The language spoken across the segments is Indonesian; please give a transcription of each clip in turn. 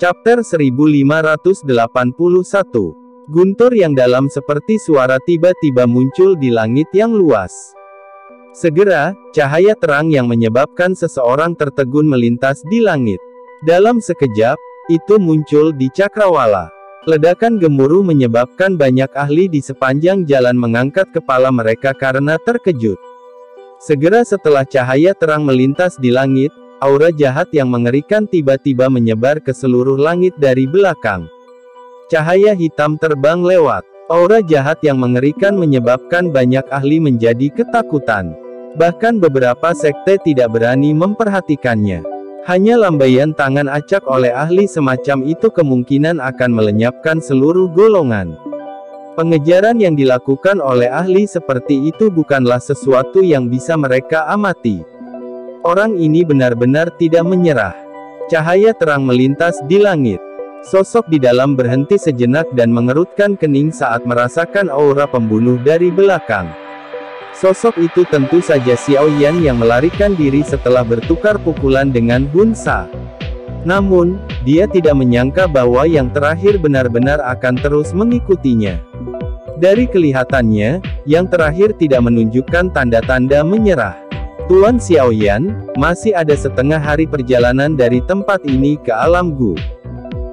Chapter 1581. Guntur yang dalam seperti suara tiba-tiba muncul di langit yang luas. Segera, cahaya terang yang menyebabkan seseorang tertegun melintas di langit. Dalam sekejap, itu muncul di cakrawala. Ledakan gemuruh menyebabkan banyak ahli di sepanjang jalan mengangkat kepala mereka karena terkejut. Segera setelah cahaya terang melintas di langit, aura jahat yang mengerikan tiba-tiba menyebar ke seluruh langit dari belakang. Cahaya hitam terbang lewat. Aura jahat yang mengerikan menyebabkan banyak ahli menjadi ketakutan. Bahkan beberapa sekte tidak berani memperhatikannya. Hanya lambaian tangan acak oleh ahli semacam itu kemungkinan akan melenyapkan seluruh golongan. Pengejaran yang dilakukan oleh ahli seperti itu bukanlah sesuatu yang bisa mereka amati. Orang ini benar-benar tidak menyerah. Cahaya terang melintas di langit. Sosok di dalam berhenti sejenak dan mengerutkan kening saat merasakan aura pembunuh dari belakang. Sosok itu tentu saja Xiao Yan yang melarikan diri setelah bertukar pukulan dengan Hun Sa. Namun, dia tidak menyangka bahwa yang terakhir benar-benar akan terus mengikutinya. Dari kelihatannya, yang terakhir tidak menunjukkan tanda-tanda menyerah. Tuan Xiao Yan, masih ada setengah hari perjalanan dari tempat ini ke alam Gu.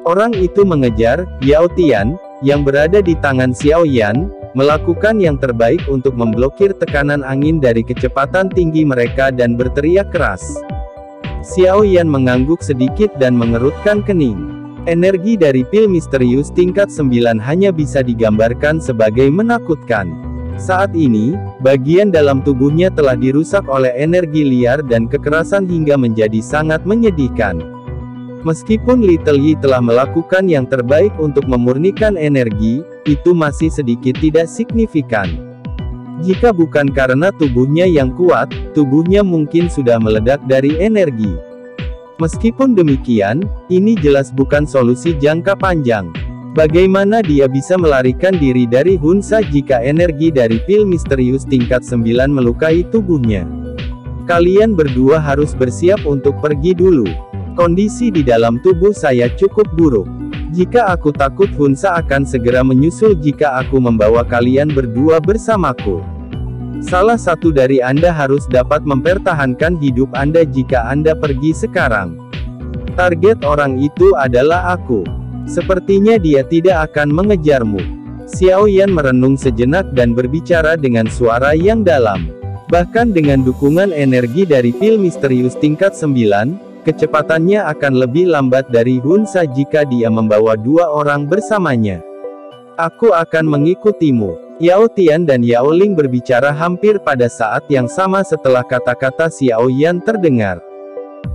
Orang itu mengejar Yao Tian, yang berada di tangan Xiao Yan, melakukan yang terbaik untuk memblokir tekanan angin dari kecepatan tinggi mereka dan berteriak keras. Xiao Yan mengangguk sedikit dan mengerutkan kening. Energi dari pil misterius tingkat 9 hanya bisa digambarkan sebagai menakutkan. Saat ini, bagian dalam tubuhnya telah dirusak oleh energi liar dan kekerasan hingga menjadi sangat menyedihkan. Meskipun Little Yi telah melakukan yang terbaik untuk memurnikan energi, itu masih sedikit tidak signifikan. Jika bukan karena tubuhnya yang kuat, tubuhnya mungkin sudah meledak dari energi. Meskipun demikian, ini jelas bukan solusi jangka panjang. Bagaimana dia bisa melarikan diri dari Hun Sa jika energi dari pil misterius tingkat 9 melukai tubuhnya? Kalian berdua harus bersiap untuk pergi dulu. Kondisi di dalam tubuh saya cukup buruk. Jika aku takut Hun Sa akan segera menyusul jika aku membawa kalian berdua bersamaku. Salah satu dari Anda harus dapat mempertahankan hidup Anda jika Anda pergi sekarang. Target orang itu adalah aku. Sepertinya dia tidak akan mengejarmu. Xiao Yan merenung sejenak dan berbicara dengan suara yang dalam. Bahkan dengan dukungan energi dari pil misterius tingkat 9, kecepatannya akan lebih lambat dari Hun Sa jika dia membawa dua orang bersamanya. Aku akan mengikutimu. Yao Tian dan Yao Ling berbicara hampir pada saat yang sama setelah kata-kata Xiao Yan terdengar.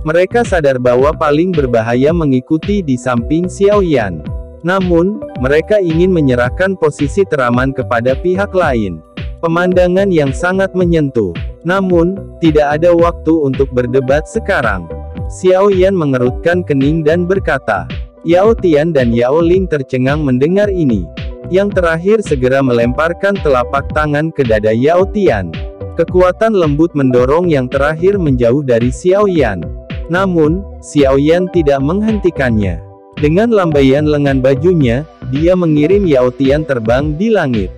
Mereka sadar bahwa paling berbahaya mengikuti di samping Xiao Yan. Namun, mereka ingin menyerahkan posisi teraman kepada pihak lain. Pemandangan yang sangat menyentuh. Namun, tidak ada waktu untuk berdebat sekarang. Xiao Yan mengerutkan kening dan berkata. Yao Tian dan Yao Ling tercengang mendengar ini. Yang terakhir segera melemparkan telapak tangan ke dada Yao Tian. Kekuatan lembut mendorong yang terakhir menjauh dari Xiao Yan. Namun, Xiao Yan tidak menghentikannya. Dengan lambaian lengan bajunya, dia mengirim Yao Tian terbang di langit.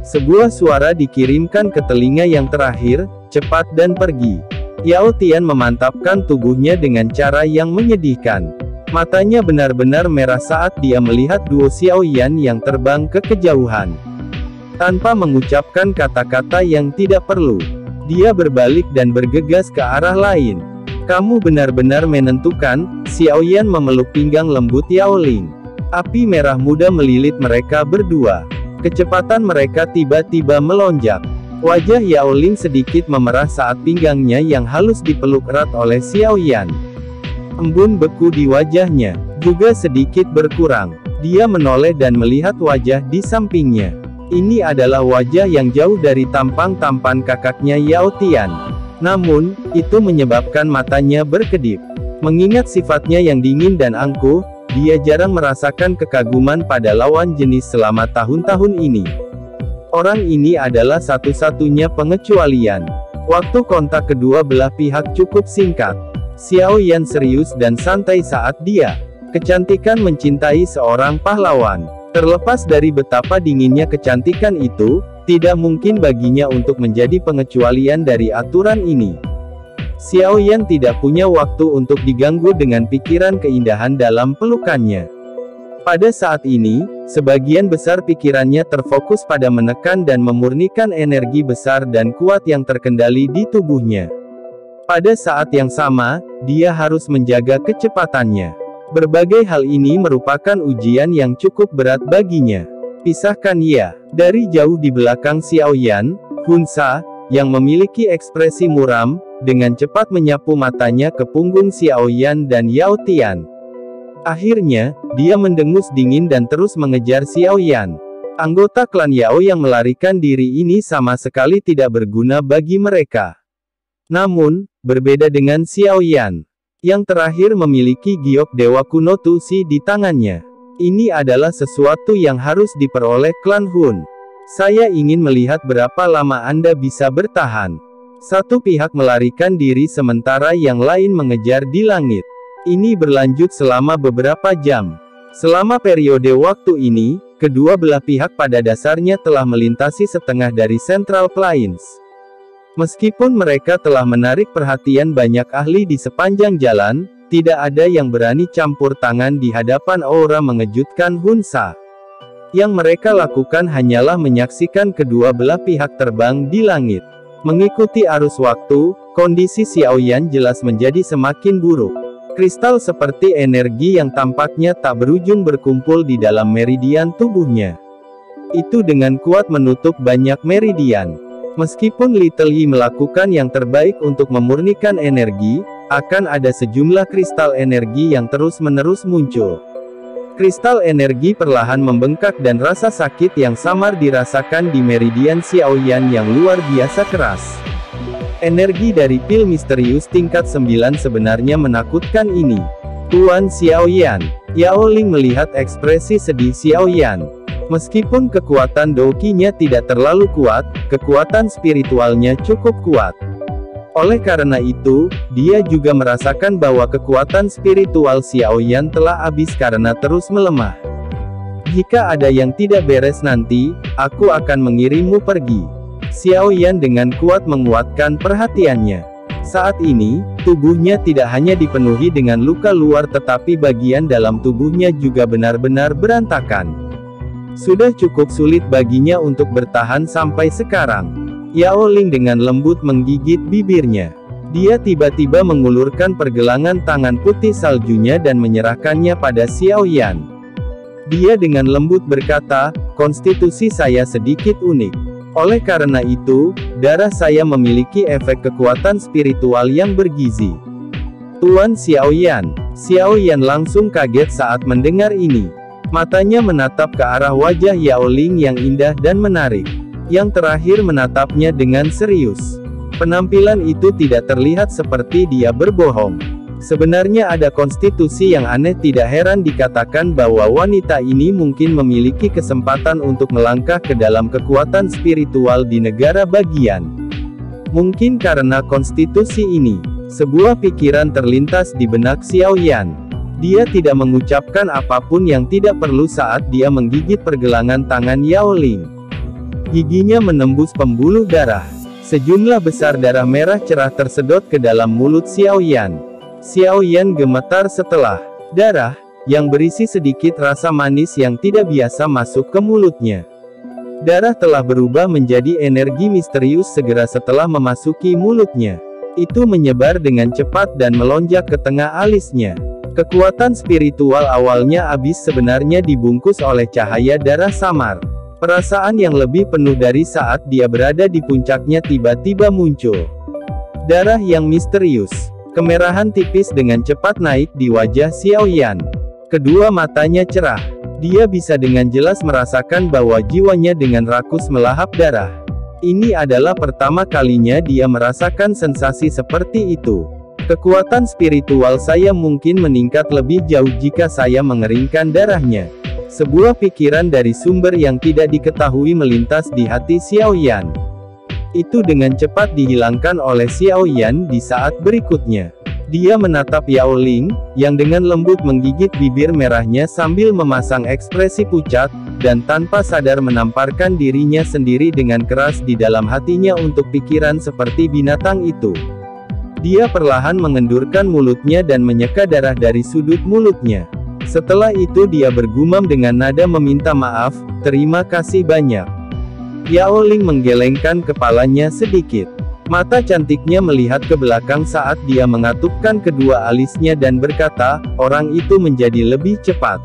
Sebuah suara dikirimkan ke telinga yang terakhir, cepat dan pergi. Yao Tian memantapkan tubuhnya dengan cara yang menyedihkan. Matanya benar-benar merah saat dia melihat duo Xiao Yan yang terbang ke kejauhan. Tanpa mengucapkan kata-kata yang tidak perlu, dia berbalik dan bergegas ke arah lain. Kamu benar-benar menentukan. Xiao Yan memeluk pinggang lembut Yao Ling. Api merah muda melilit mereka berdua. Kecepatan mereka tiba-tiba melonjak. Wajah Yao Ling sedikit memerah saat pinggangnya yang halus dipeluk erat oleh Xiao Yan. Embun beku di wajahnya juga sedikit berkurang. Dia menoleh dan melihat wajah di sampingnya. Ini adalah wajah yang jauh dari tampang-tampan kakaknya Yao Tian. Namun, itu menyebabkan matanya berkedip. Mengingat sifatnya yang dingin dan angkuh, dia jarang merasakan kekaguman pada lawan jenis selama tahun-tahun ini. Orang ini adalah satu-satunya pengecualian. Waktu kontak kedua belah pihak cukup singkat. Xiao Yan serius dan santai saat dia Kecantikan mencintai seorang pahlawan. Terlepas dari betapa dinginnya kecantikan itu, tidak mungkin baginya untuk menjadi pengecualian dari aturan ini. Xiaoyan tidak punya waktu untuk diganggu dengan pikiran keindahan dalam pelukannya. Pada saat ini, sebagian besar pikirannya terfokus pada menekan dan memurnikan energi besar dan kuat yang terkendali di tubuhnya. Pada saat yang sama, dia harus menjaga kecepatannya. Berbagai hal ini merupakan ujian yang cukup berat baginya. Pisahkan ya. Dari jauh di belakang Xiaoyan, Hunsa, yang memiliki ekspresi muram, dengan cepat menyapu matanya ke punggung Xiaoyan dan Yao Tian. Akhirnya, dia mendengus dingin dan terus mengejar Xiaoyan. Anggota klan Yao yang melarikan diri ini sama sekali tidak berguna bagi mereka. Namun, berbeda dengan Xiaoyan, yang terakhir memiliki giok dewa kuno Tusi di tangannya. Ini adalah sesuatu yang harus diperoleh klan Hun. Saya ingin melihat berapa lama Anda bisa bertahan. Satu pihak melarikan diri sementara yang lain mengejar di langit. Ini berlanjut selama beberapa jam. Selama periode waktu ini, kedua belah pihak pada dasarnya telah melintasi setengah dari Central Plains. Meskipun mereka telah menarik perhatian banyak ahli di sepanjang jalan, tidak ada yang berani campur tangan di hadapan aura mengejutkan Hunsa. Yang mereka lakukan hanyalah menyaksikan kedua belah pihak terbang di langit. Mengikuti arus waktu, kondisi Xiaoyan jelas menjadi semakin buruk. Kristal seperti energi yang tampaknya tak berujung berkumpul di dalam meridian tubuhnya. Itu dengan kuat menutup banyak meridian. Meskipun Little Yi melakukan yang terbaik untuk memurnikan energi, akan ada sejumlah kristal energi yang terus-menerus muncul. Kristal energi perlahan membengkak dan rasa sakit yang samar dirasakan di meridian Xiaoyan yang luar biasa keras. Energi dari pil misterius tingkat 9 sebenarnya menakutkan ini. Tuan Xiaoyan. Yao Ling melihat ekspresi sedih Xiaoyan. Meskipun kekuatan Douqinya tidak terlalu kuat, kekuatan spiritualnya cukup kuat. Oleh karena itu, dia juga merasakan bahwa kekuatan spiritual Xiaoyan telah habis karena terus melemah. Jika ada yang tidak beres nanti, aku akan mengirimmu pergi. Xiaoyan dengan kuat menguatkan perhatiannya. Saat ini, tubuhnya tidak hanya dipenuhi dengan luka luar tetapi bagian dalam tubuhnya juga benar-benar berantakan. Sudah cukup sulit baginya untuk bertahan sampai sekarang. Yao Ling dengan lembut menggigit bibirnya. Dia tiba-tiba mengulurkan pergelangan tangan putih saljunya dan menyerahkannya pada Xiaoyan. Dia dengan lembut berkata, konstitusi saya sedikit unik. Oleh karena itu, darah saya memiliki efek kekuatan spiritual yang bergizi. Tuan Xiaoyan. Xiaoyan langsung kaget saat mendengar ini. Matanya menatap ke arah wajah Yao Ling yang indah dan menarik. Yang terakhir menatapnya dengan serius. Penampilan itu tidak terlihat seperti dia berbohong. Sebenarnya ada konstitusi yang aneh, tidak heran dikatakan bahwa wanita ini mungkin memiliki kesempatan untuk melangkah ke dalam kekuatan spiritual di negara bagian. Mungkin karena konstitusi ini, sebuah pikiran terlintas di benak Xiaoyan. Dia tidak mengucapkan apapun yang tidak perlu saat dia menggigit pergelangan tangan Yao Ling. Giginya menembus pembuluh darah. Sejumlah besar darah merah cerah tersedot ke dalam mulut Xiaoyan. Xiaoyan gemetar setelah darah, yang berisi sedikit rasa manis yang tidak biasa masuk ke mulutnya. Darah telah berubah menjadi energi misterius segera setelah memasuki mulutnya. Itu menyebar dengan cepat dan melonjak ke tengah alisnya. Kekuatan spiritual awalnya habis sebenarnya dibungkus oleh cahaya darah samar. Perasaan yang lebih penuh dari saat dia berada di puncaknya tiba-tiba muncul. Darah yang misterius. Kemerahan tipis dengan cepat naik di wajah Xiaoyan. Kedua matanya cerah. Dia bisa dengan jelas merasakan bahwa jiwanya dengan rakus melahap darah. Ini adalah pertama kalinya dia merasakan sensasi seperti itu. Kekuatan spiritual saya mungkin meningkat lebih jauh jika saya mengeringkan darahnya. Sebuah pikiran dari sumber yang tidak diketahui melintas di hati Xiaoyan. Itu dengan cepat dihilangkan oleh Xiaoyan di saat berikutnya. Dia menatap Yao Ling, yang dengan lembut menggigit bibir merahnya sambil memasang ekspresi pucat, dan tanpa sadar menamparkan dirinya sendiri dengan keras di dalam hatinya untuk pikiran seperti binatang itu. Dia perlahan mengendurkan mulutnya dan menyeka darah dari sudut mulutnya. Setelah itu dia bergumam dengan nada meminta maaf, "Terima kasih banyak." Yao Ling menggelengkan kepalanya sedikit. Mata cantiknya melihat ke belakang saat dia mengatupkan kedua alisnya dan berkata, "Orang itu menjadi lebih cepat."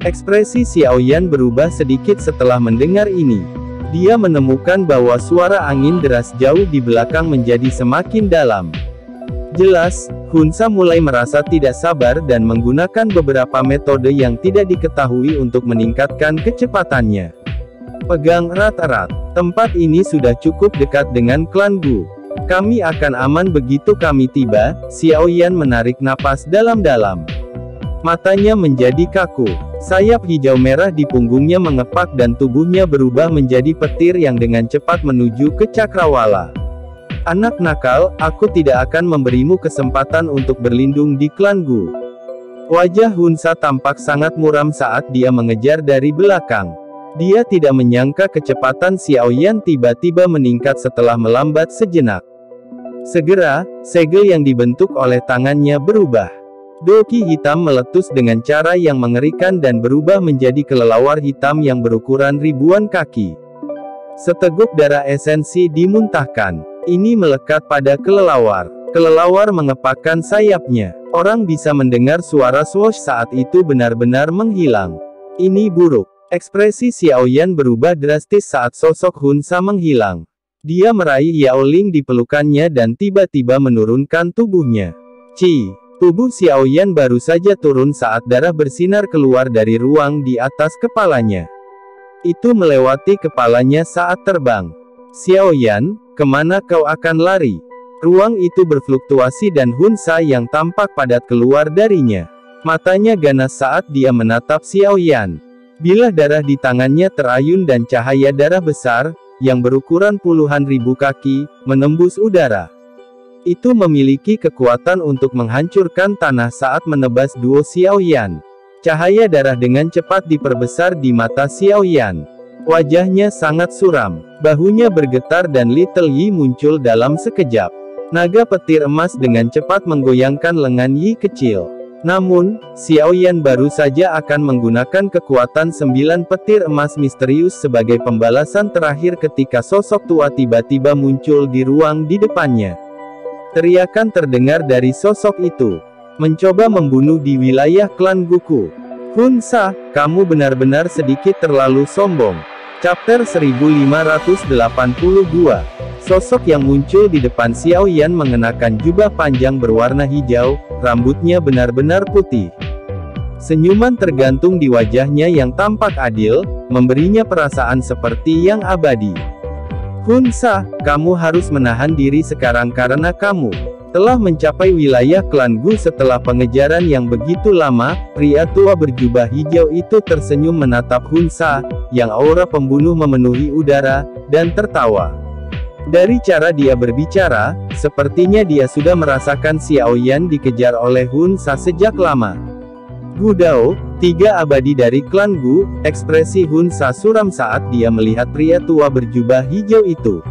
Ekspresi Xiaoyan berubah sedikit setelah mendengar ini. Dia menemukan bahwa suara angin deras jauh di belakang menjadi semakin dalam. Jelas, Hunsa mulai merasa tidak sabar dan menggunakan beberapa metode yang tidak diketahui untuk meningkatkan kecepatannya. Pegang erat-erat. Tempat ini sudah cukup dekat dengan klan Gu. Kami akan aman begitu kami tiba. Xiaoyan menarik napas dalam-dalam. Matanya menjadi kaku. Sayap hijau merah di punggungnya mengepak dan tubuhnya berubah menjadi petir yang dengan cepat menuju ke cakrawala. "Anak nakal, aku tidak akan memberimu kesempatan untuk berlindung di klan Gu." Wajah Hunsa tampak sangat muram saat dia mengejar dari belakang. Dia tidak menyangka kecepatan Xiaoyan tiba-tiba meningkat setelah melambat sejenak. Segera, segel yang dibentuk oleh tangannya berubah. Doki hitam meletus dengan cara yang mengerikan dan berubah menjadi kelelawar hitam yang berukuran ribuan kaki. Seteguk darah esensi dimuntahkan. Ini melekat pada kelelawar. Kelelawar mengepakkan sayapnya. Orang bisa mendengar suara swoosh saat itu benar-benar menghilang. Ini buruk. Ekspresi Xiaoyan berubah drastis saat sosok Hunsa menghilang. Dia meraih Yao Ling di pelukannya dan tiba-tiba menurunkan tubuhnya. Tubuh Xiaoyan baru saja turun saat darah bersinar keluar dari ruang di atas kepalanya. Itu melewati kepalanya saat terbang. "Xiaoyan, kemana kau akan lari?" Ruang itu berfluktuasi dan Hunsa yang tampak padat keluar darinya. Matanya ganas saat dia menatap Xiaoyan. Bilah darah di tangannya terayun dan cahaya darah besar, yang berukuran puluhan ribu kaki, menembus udara. Itu memiliki kekuatan untuk menghancurkan tanah saat menebas duo Xiaoyan. Cahaya darah dengan cepat diperbesar di mata Xiaoyan. Wajahnya sangat suram. Bahunya bergetar dan Little Yi muncul dalam sekejap. Naga petir emas dengan cepat menggoyangkan lengan Yi kecil. Namun, Xiaoyan baru saja akan menggunakan kekuatan 9 petir emas misterius sebagai pembalasan terakhir ketika sosok tua tiba-tiba muncul di ruang di depannya. Teriakan terdengar dari sosok itu. "Mencoba membunuh di wilayah klan Guku. Hunsa, kamu benar-benar sedikit terlalu sombong." Chapter 1582. Sosok yang muncul di depan Xiaoyan mengenakan jubah panjang berwarna hijau, rambutnya benar-benar putih. Senyuman tergantung di wajahnya yang tampak adil, memberinya perasaan seperti yang abadi. "Hunsa, kamu harus menahan diri sekarang karena kamu telah mencapai wilayah klan Gu setelah pengejaran yang begitu lama." Pria tua berjubah hijau itu tersenyum menatap Hunsa, yang aura pembunuh memenuhi udara, dan tertawa. Dari cara dia berbicara, sepertinya dia sudah merasakan Xiaoyan dikejar oleh Hunsa sejak lama. "Gu Dao, 3 abadi dari klan Gu." Ekspresi Hunsa suram saat dia melihat pria tua berjubah hijau itu.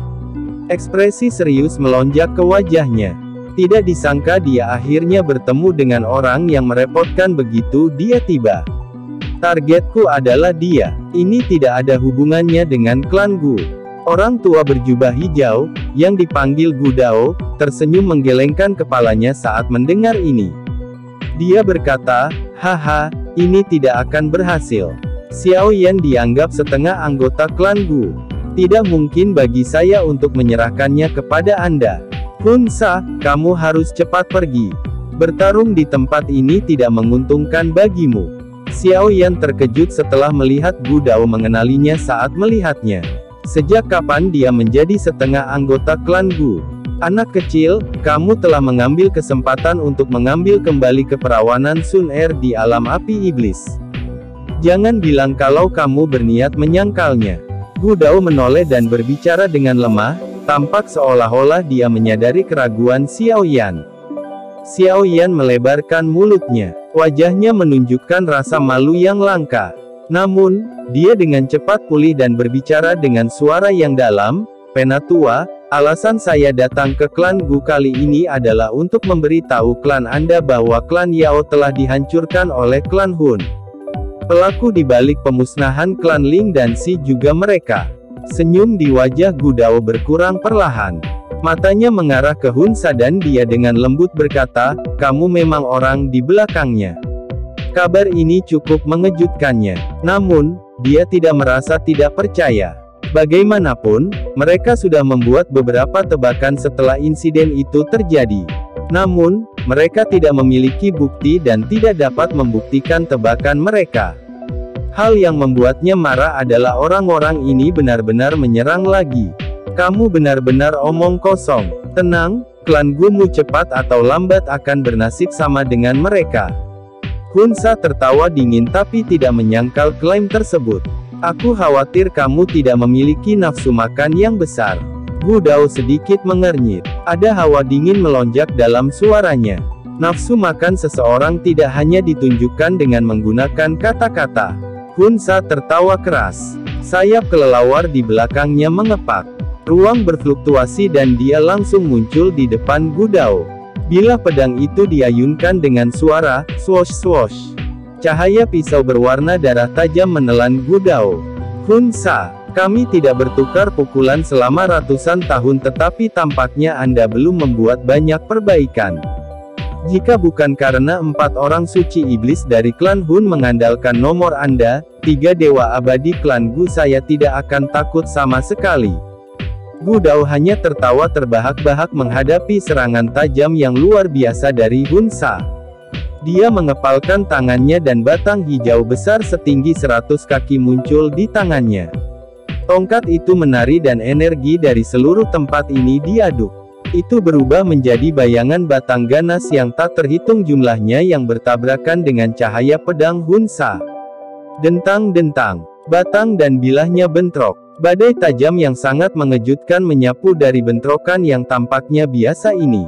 Ekspresi serius melonjak ke wajahnya. Tidak disangka dia akhirnya bertemu dengan orang yang merepotkan begitu dia tiba. "Targetku adalah dia. Ini tidak ada hubungannya dengan klan Gu." Orang tua berjubah hijau, yang dipanggil Gu Dao, tersenyum menggelengkan kepalanya saat mendengar ini. Dia berkata, "Haha, ini tidak akan berhasil. Xiaoyan dianggap setengah anggota klan Gu. Tidak mungkin bagi saya untuk menyerahkannya kepada Anda. Hunsa, kamu harus cepat pergi. Bertarung di tempat ini tidak menguntungkan bagimu." Xiaoyan terkejut setelah melihat Gu Dao mengenalinya saat melihatnya. Sejak kapan dia menjadi setengah anggota klan Gu? "Anak kecil, kamu telah mengambil kesempatan untuk mengambil kembali keperawanan Sun Er di alam api iblis. Jangan bilang kalau kamu berniat menyangkalnya." Gu Dao menoleh dan berbicara dengan lemah, tampak seolah-olah dia menyadari keraguan Xiaoyan. Xiao Yan melebarkan mulutnya. Wajahnya menunjukkan rasa malu yang langka. Namun, dia dengan cepat pulih dan berbicara dengan suara yang dalam, "Penatua, alasan saya datang ke klan Gu kali ini adalah untuk memberitahu klan Anda bahwa klan Yao telah dihancurkan oleh klan Hun. Pelaku di balik pemusnahan klan Ling dan Si juga mereka." Senyum di wajah Gu Dao berkurang perlahan. Matanya mengarah ke Hun Sa dan dia dengan lembut berkata, "Kamu memang orang di belakangnya." Kabar ini cukup mengejutkannya. Namun, dia tidak merasa tidak percaya. Bagaimanapun, mereka sudah membuat beberapa tebakan setelah insiden itu terjadi. Namun, mereka tidak memiliki bukti dan tidak dapat membuktikan tebakan mereka. Hal yang membuatnya marah adalah orang-orang ini benar-benar menyerang lagi. "Kamu benar-benar omong kosong. Tenang, klan Gumu cepat atau lambat akan bernasib sama dengan mereka." Hun Sa tertawa dingin tapi tidak menyangkal klaim tersebut. "Aku khawatir kamu tidak memiliki nafsu makan yang besar." Gu Dao sedikit mengernyit. Ada hawa dingin melonjak dalam suaranya. Nafsu makan seseorang tidak hanya ditunjukkan dengan menggunakan kata-kata. Hun Sa tertawa keras. Sayap kelelawar di belakangnya mengepak. Ruang berfluktuasi dan dia langsung muncul di depan Gu Dao. Bilah pedang itu diayunkan dengan suara swosh swosh. Cahaya pisau berwarna darah tajam menelan Gu Dao. "Hun Sa, kami tidak bertukar pukulan selama ratusan tahun tetapi tampaknya Anda belum membuat banyak perbaikan. Jika bukan karena 4 orang suci iblis dari klan Hun mengandalkan nomor Anda, 3 dewa abadi klan Gu saya tidak akan takut sama sekali." Gu Dao hanya tertawa terbahak-bahak menghadapi serangan tajam yang luar biasa dari Hun Sa. Dia mengepalkan tangannya dan batang hijau besar setinggi 100 kaki muncul di tangannya. Tongkat itu menari dan energi dari seluruh tempat ini diaduk. Itu berubah menjadi bayangan batang ganas yang tak terhitung jumlahnya yang bertabrakan dengan cahaya pedang Hun Sa. Dentang-dentang, batang dan bilahnya bentrok. Badai tajam yang sangat mengejutkan menyapu dari bentrokan yang tampaknya biasa ini.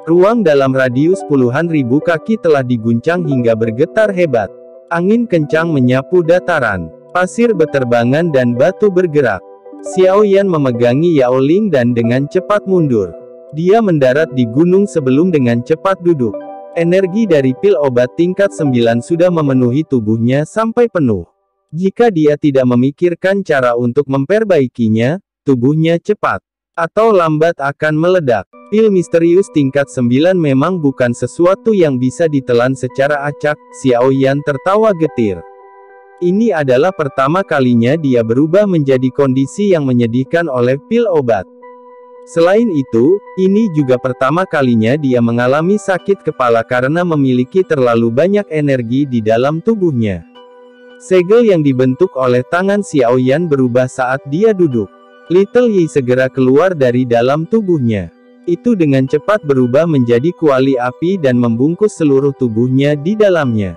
Ruang dalam radius puluhan ribu kaki telah diguncang hingga bergetar hebat. Angin kencang menyapu dataran. Pasir beterbangan dan batu bergerak. Xiao Yan memegangi Yao Ling dan dengan cepat mundur. Dia mendarat di gunung sebelum dengan cepat duduk. Energi dari pil obat tingkat 9 sudah memenuhi tubuhnya sampai penuh. Jika dia tidak memikirkan cara untuk memperbaikinya, tubuhnya cepat atau lambat akan meledak. Pil misterius tingkat 9 memang bukan sesuatu yang bisa ditelan secara acak. Xiao Yan tertawa getir. Ini adalah pertama kalinya dia berubah menjadi kondisi yang menyedihkan oleh pil obat. Selain itu, ini juga pertama kalinya dia mengalami sakit kepala karena memiliki terlalu banyak energi di dalam tubuhnya. Segel yang dibentuk oleh tangan Xiao Yan berubah saat dia duduk. Little Yi segera keluar dari dalam tubuhnya. Itu dengan cepat berubah menjadi kuali api dan membungkus seluruh tubuhnya di dalamnya.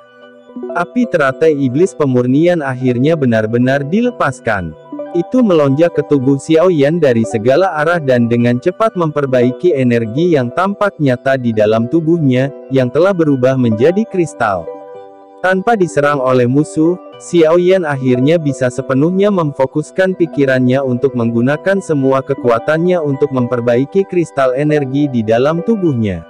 Api teratai iblis pemurnian akhirnya benar-benar dilepaskan. Itu melonjak ke tubuh Xiao Yan dari segala arah dan dengan cepat memperbaiki energi yang tampak nyata di dalam tubuhnya, yang telah berubah menjadi kristal. Tanpa diserang oleh musuh, Xiao Yan akhirnya bisa sepenuhnya memfokuskan pikirannya untuk menggunakan semua kekuatannya untuk memperbaiki kristal energi di dalam tubuhnya.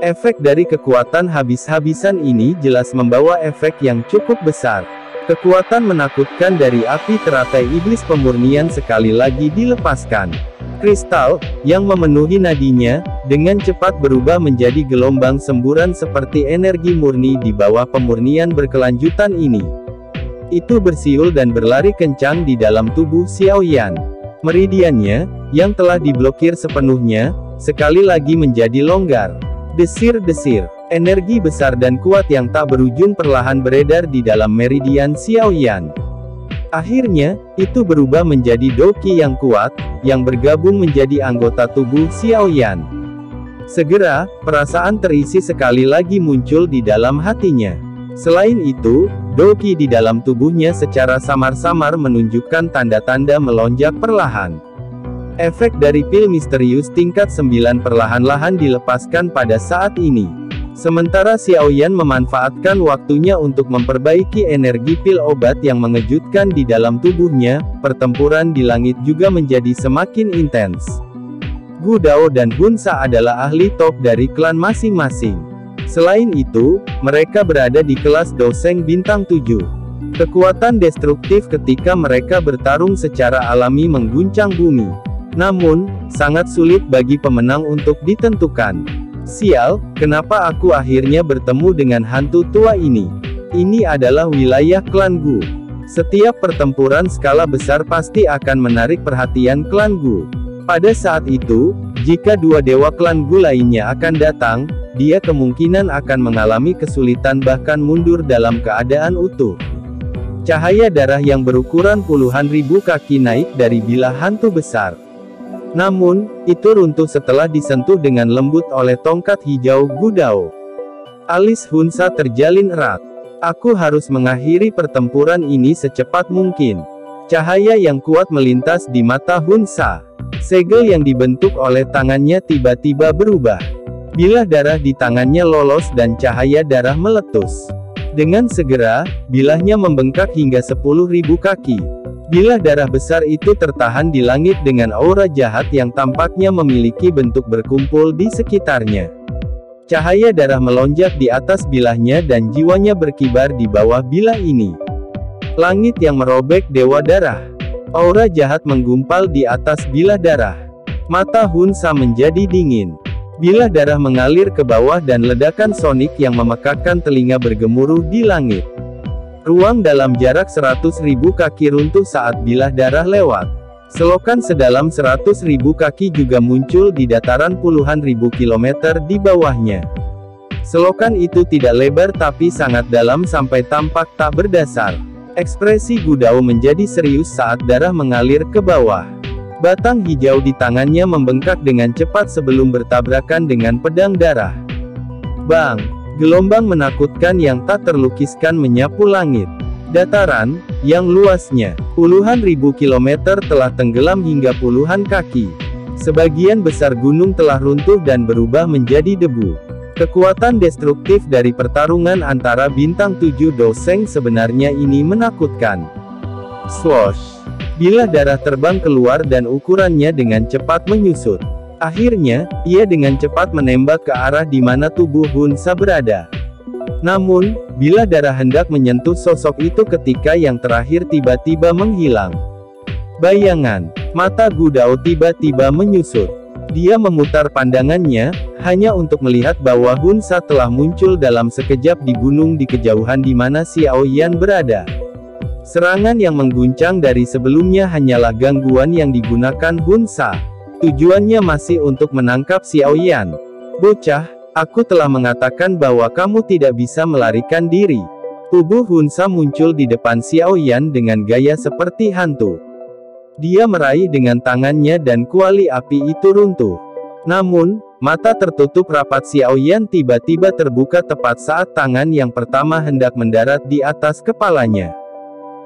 Efek dari kekuatan habis-habisan ini jelas membawa efek yang cukup besar. Kekuatan menakutkan dari api teratai iblis pemurnian sekali lagi dilepaskan. Kristal, yang memenuhi nadinya, dengan cepat berubah menjadi gelombang semburan seperti energi murni di bawah pemurnian berkelanjutan ini. Itu bersiul dan berlari kencang di dalam tubuh Xiao Yan. Meridiannya, yang telah diblokir sepenuhnya, sekali lagi menjadi longgar. Desir-desir, energi besar dan kuat yang tak berujung perlahan beredar di dalam meridian Xiao Yan. Akhirnya, itu berubah menjadi Doqi yang kuat, yang bergabung menjadi anggota tubuh Xiao Yan. Segera, perasaan terisi sekali lagi muncul di dalam hatinya. Selain itu, Doqi di dalam tubuhnya secara samar-samar menunjukkan tanda-tanda melonjak perlahan. Efek dari pil misterius tingkat 9 perlahan-lahan dilepaskan pada saat ini. Sementara Xiaoyan memanfaatkan waktunya untuk memperbaiki energi pil obat yang mengejutkan di dalam tubuhnya, pertempuran di langit juga menjadi semakin intens. Gu Dao dan Hun Sa adalah ahli top dari klan masing-masing. Selain itu, mereka berada di kelas Doseng bintang 7. Kekuatan destruktif ketika mereka bertarung secara alami mengguncang bumi. Namun, sangat sulit bagi pemenang untuk ditentukan. Sial, kenapa aku akhirnya bertemu dengan hantu tua ini? Ini adalah wilayah klan Gu. Setiap pertempuran skala besar pasti akan menarik perhatian klan Gu. Pada saat itu, jika dua dewa klan Gu lainnya akan datang, dia kemungkinan akan mengalami kesulitan bahkan mundur dalam keadaan utuh. Cahaya darah yang berukuran puluhan ribu kaki naik dari bilah hantu besar. Namun, itu runtuh setelah disentuh dengan lembut oleh tongkat hijau Gu Dao. Alis Hun Sa terjalin erat. Aku harus mengakhiri pertempuran ini secepat mungkin. Cahaya yang kuat melintas di mata Hun Sa. Segel yang dibentuk oleh tangannya tiba-tiba berubah. Bilah darah di tangannya lolos dan cahaya darah meletus. Dengan segera, bilahnya membengkak hingga 10.000 kaki. Bilah darah besar itu tertahan di langit dengan aura jahat yang tampaknya memiliki bentuk berkumpul di sekitarnya. Cahaya darah melonjak di atas bilahnya dan jiwanya berkibar di bawah bilah ini. Langit yang merobek dewa darah. Aura jahat menggumpal di atas bilah darah. Mata Hun Sa menjadi dingin. Bilah darah mengalir ke bawah dan ledakan sonik yang memekakkan telinga bergemuruh di langit. Ruang dalam jarak 100.000 kaki runtuh saat bilah darah lewat. Selokan sedalam 100.000 kaki juga muncul di dataran puluhan ribu kilometer di bawahnya. Selokan itu tidak lebar tapi sangat dalam sampai tampak tak berdasar. Ekspresi Gu Dao menjadi serius saat darah mengalir ke bawah. Batang hijau di tangannya membengkak dengan cepat sebelum bertabrakan dengan pedang darah. Bang! Gelombang menakutkan yang tak terlukiskan menyapu langit. Dataran, yang luasnya puluhan ribu kilometer telah tenggelam hingga puluhan kaki. Sebagian besar gunung telah runtuh dan berubah menjadi debu. Kekuatan destruktif dari pertarungan antara bintang 7 Doseng sebenarnya ini menakutkan. Swoosh! Bilah darah terbang keluar dan ukurannya dengan cepat menyusut. Akhirnya, ia dengan cepat menembak ke arah di mana tubuh Hun Sa berada. Namun, bilah darah hendak menyentuh sosok itu ketika yang terakhir tiba-tiba menghilang. Bayangan, mata Gu Dao tiba-tiba menyusut. Dia memutar pandangannya, hanya untuk melihat bahwa Hun Sa telah muncul dalam sekejap di gunung di kejauhan di mana Xiaoyan berada. Serangan yang mengguncang dari sebelumnya hanyalah gangguan yang digunakan Hun Sa. Tujuannya masih untuk menangkap Xiaoyan. Bocah, aku telah mengatakan bahwa kamu tidak bisa melarikan diri. Tubuh Hun Sa muncul di depan Xiaoyan dengan gaya seperti hantu. Dia meraih dengan tangannya dan kuali api itu runtuh. Namun, mata tertutup rapat Xiaoyan tiba-tiba terbuka tepat saat tangan yang pertama hendak mendarat di atas kepalanya.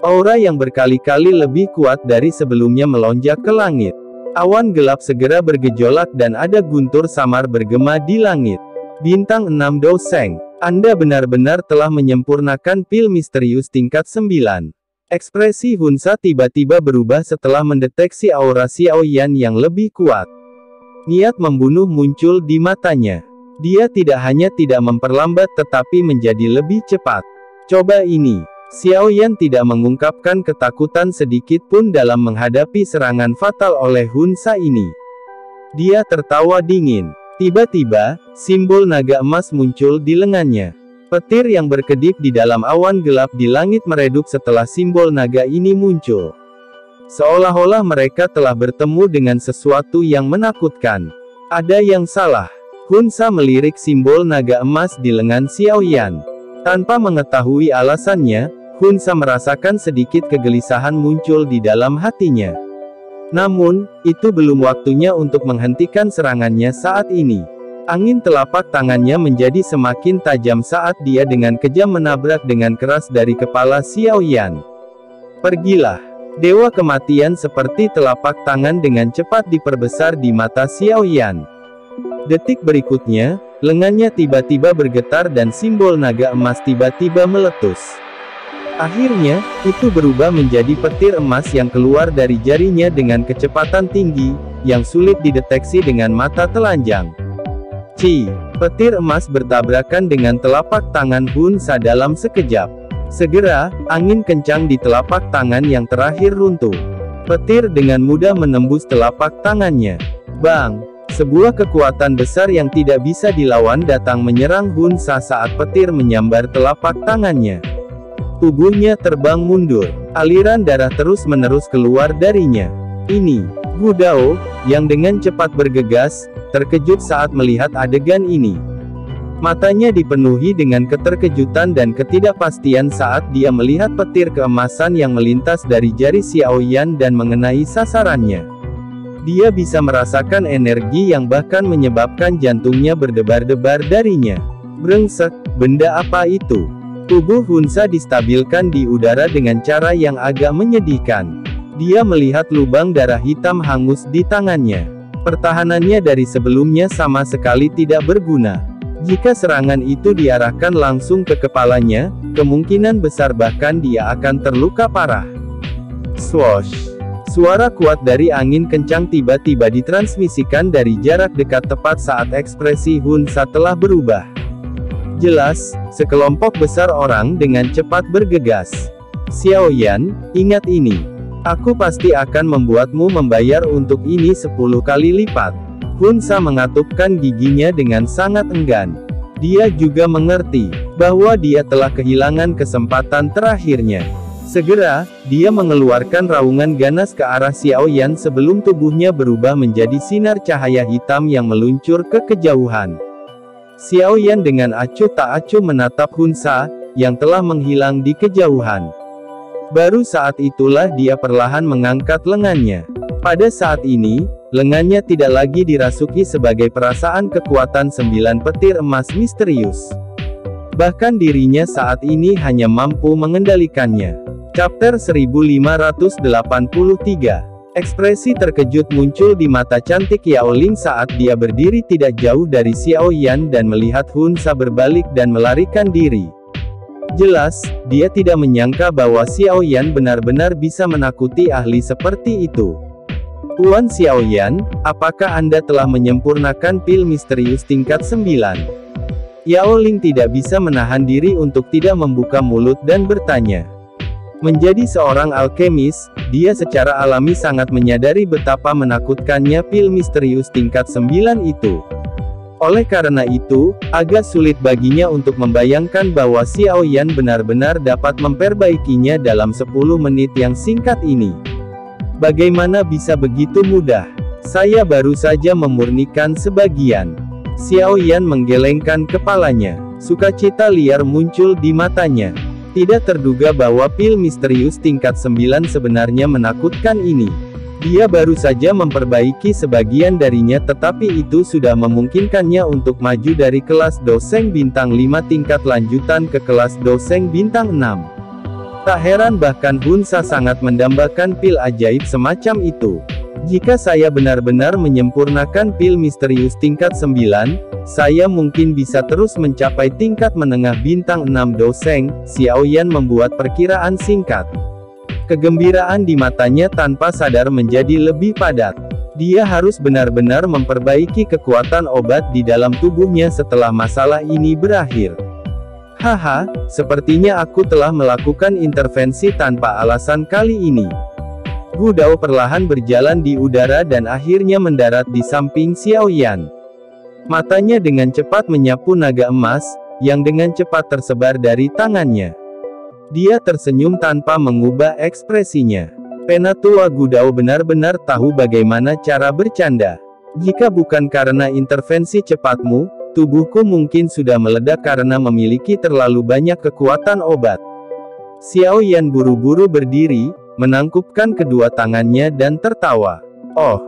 Aura yang berkali-kali lebih kuat dari sebelumnya melonjak ke langit. Awan gelap segera bergejolak dan ada guntur samar bergema di langit. Bintang 6 Doseng, Anda benar-benar telah menyempurnakan pil misterius tingkat 9. Ekspresi Hun Sa tiba-tiba berubah setelah mendeteksi aura Xiaoyan yang lebih kuat. Niat membunuh muncul di matanya. Dia tidak hanya tidak memperlambat tetapi menjadi lebih cepat. Coba ini. Xiaoyan tidak mengungkapkan ketakutan sedikit pun dalam menghadapi serangan fatal oleh Hun Sa ini. Dia tertawa dingin. Tiba-tiba, simbol naga emas muncul di lengannya. Petir yang berkedip di dalam awan gelap di langit meredup setelah simbol naga ini muncul. Seolah-olah mereka telah bertemu dengan sesuatu yang menakutkan. Ada yang salah. Hun Sa melirik simbol naga emas di lengan Xiaoyan. Tanpa mengetahui alasannya, Hun Sa merasakan sedikit kegelisahan muncul di dalam hatinya. Namun, itu belum waktunya untuk menghentikan serangannya saat ini. Angin telapak tangannya menjadi semakin tajam saat dia dengan kejam menabrak dengan keras dari kepala Xiaoyan. Pergilah. Dewa kematian seperti telapak tangan dengan cepat diperbesar di mata Xiao Yan. Detik berikutnya, lengannya tiba-tiba bergetar dan simbol naga emas tiba-tiba meletus. Akhirnya, itu berubah menjadi petir emas yang keluar dari jarinya dengan kecepatan tinggi, yang sulit dideteksi dengan mata telanjang. Petir emas bertabrakan dengan telapak tangan Hun Sa dalam sekejap. Segera, angin kencang di telapak tangan yang terakhir runtuh. Petir dengan mudah menembus telapak tangannya. Bang! Sebuah kekuatan besar yang tidak bisa dilawan datang menyerang Hun Sa saat petir menyambar telapak tangannya. Tubuhnya terbang mundur. Aliran darah terus-menerus keluar darinya. Ini, Gu Dao, yang dengan cepat bergegas, terkejut saat melihat adegan ini. Matanya dipenuhi dengan keterkejutan dan ketidakpastian saat dia melihat petir keemasan yang melintas dari jari Xiao Yan dan mengenai sasarannya. Dia bisa merasakan energi yang bahkan menyebabkan jantungnya berdebar-debar darinya. Brengsek, benda apa itu? Tubuh Hun Sa distabilkan di udara dengan cara yang agak menyedihkan. Dia melihat lubang darah hitam hangus di tangannya. Pertahanannya dari sebelumnya sama sekali tidak berguna. Jika serangan itu diarahkan langsung ke kepalanya, kemungkinan besar bahkan dia akan terluka parah. Swoosh! Suara kuat dari angin kencang tiba-tiba ditransmisikan dari jarak dekat tepat saat ekspresi Hun Sa telah berubah. Jelas, sekelompok besar orang dengan cepat bergegas. Xiao Yan, ingat ini. Aku pasti akan membuatmu membayar untuk ini 10 kali lipat. Hun Sa mengatupkan giginya dengan sangat enggan. Dia juga mengerti bahwa dia telah kehilangan kesempatan terakhirnya. Segera, dia mengeluarkan raungan ganas ke arah Xiao Yan sebelum tubuhnya berubah menjadi sinar cahaya hitam yang meluncur ke kejauhan. Xiao Yan dengan acuh tak acuh menatap Hun Sa, yang telah menghilang di kejauhan. Baru saat itulah dia perlahan mengangkat lengannya. Pada saat ini, lengannya tidak lagi dirasuki sebagai perasaan kekuatan 9 petir emas misterius. Bahkan dirinya saat ini hanya mampu mengendalikannya. Chapter 1583. Ekspresi terkejut muncul di mata cantik Yao Ling saat dia berdiri tidak jauh dari Xiao Yan dan melihat Hun Sa berbalik dan melarikan diri. Jelas, dia tidak menyangka bahwa Xiao Yan benar-benar bisa menakuti ahli seperti itu. Tuan Xiao Yan, apakah Anda telah menyempurnakan pil misterius tingkat 9? Yao Ling tidak bisa menahan diri untuk tidak membuka mulut dan bertanya. Menjadi seorang alkemis, dia secara alami sangat menyadari betapa menakutkannya pil misterius tingkat 9 itu. Oleh karena itu, agak sulit baginya untuk membayangkan bahwa Xiao Yan benar-benar dapat memperbaikinya dalam 10 menit yang singkat ini. Bagaimana bisa begitu mudah? Saya baru saja memurnikan sebagian. Xiao Yan menggelengkan kepalanya. Sukacita liar muncul di matanya. Tidak terduga bahwa pil misterius tingkat 9 sebenarnya menakutkan ini. Dia baru saja memperbaiki sebagian darinya tetapi itu sudah memungkinkannya untuk maju dari kelas Doseng bintang 5 tingkat lanjutan ke kelas Doseng bintang 6. Tak heran bahkan Hun Sa sangat mendambakan pil ajaib semacam itu. Jika saya benar-benar menyempurnakan pil misterius tingkat 9, saya mungkin bisa terus mencapai tingkat menengah bintang 6 Doseng. Xiao Yan membuat perkiraan singkat. Kegembiraan di matanya tanpa sadar menjadi lebih padat. Dia harus benar-benar memperbaiki kekuatan obat di dalam tubuhnya setelah masalah ini berakhir. Haha, sepertinya aku telah melakukan intervensi tanpa alasan kali ini. Gu Dao perlahan berjalan di udara dan akhirnya mendarat di samping Xiao Yan. Matanya dengan cepat menyapu naga emas, yang dengan cepat tersebar dari tangannya. Dia tersenyum tanpa mengubah ekspresinya. Penatua Gu Dao benar-benar tahu bagaimana cara bercanda. Jika bukan karena intervensi cepatmu, tubuhku mungkin sudah meledak karena memiliki terlalu banyak kekuatan obat. Xiao Yan buru-buru berdiri, menangkupkan kedua tangannya dan tertawa. Oh,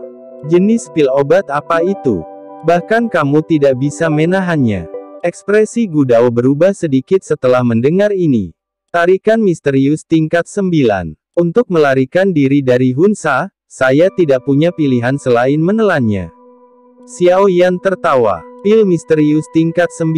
jenis pil obat apa itu? Bahkan kamu tidak bisa menahannya. Ekspresi Gu Dao berubah sedikit setelah mendengar ini. Tarikan misterius tingkat 9. Untuk melarikan diri dari Hunsa, saya tidak punya pilihan selain menelannya. Xiao Yan tertawa. Pil misterius tingkat 9.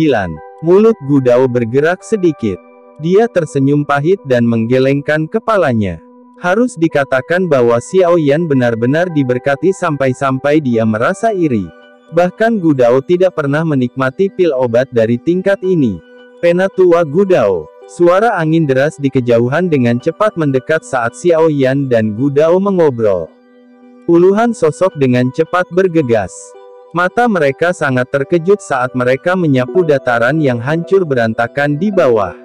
Mulut Gu Dao bergerak sedikit. Dia tersenyum pahit dan menggelengkan kepalanya. Harus dikatakan bahwa Xiao Yan benar-benar diberkati sampai-sampai dia merasa iri. Bahkan Gu Dao tidak pernah menikmati pil obat dari tingkat ini. Penatua Gu Dao. Suara angin deras di kejauhan dengan cepat mendekat saat Xiao Yan dan Gu Dao mengobrol. Puluhan sosok dengan cepat bergegas. Mata mereka sangat terkejut saat mereka menyapu dataran yang hancur berantakan di bawah.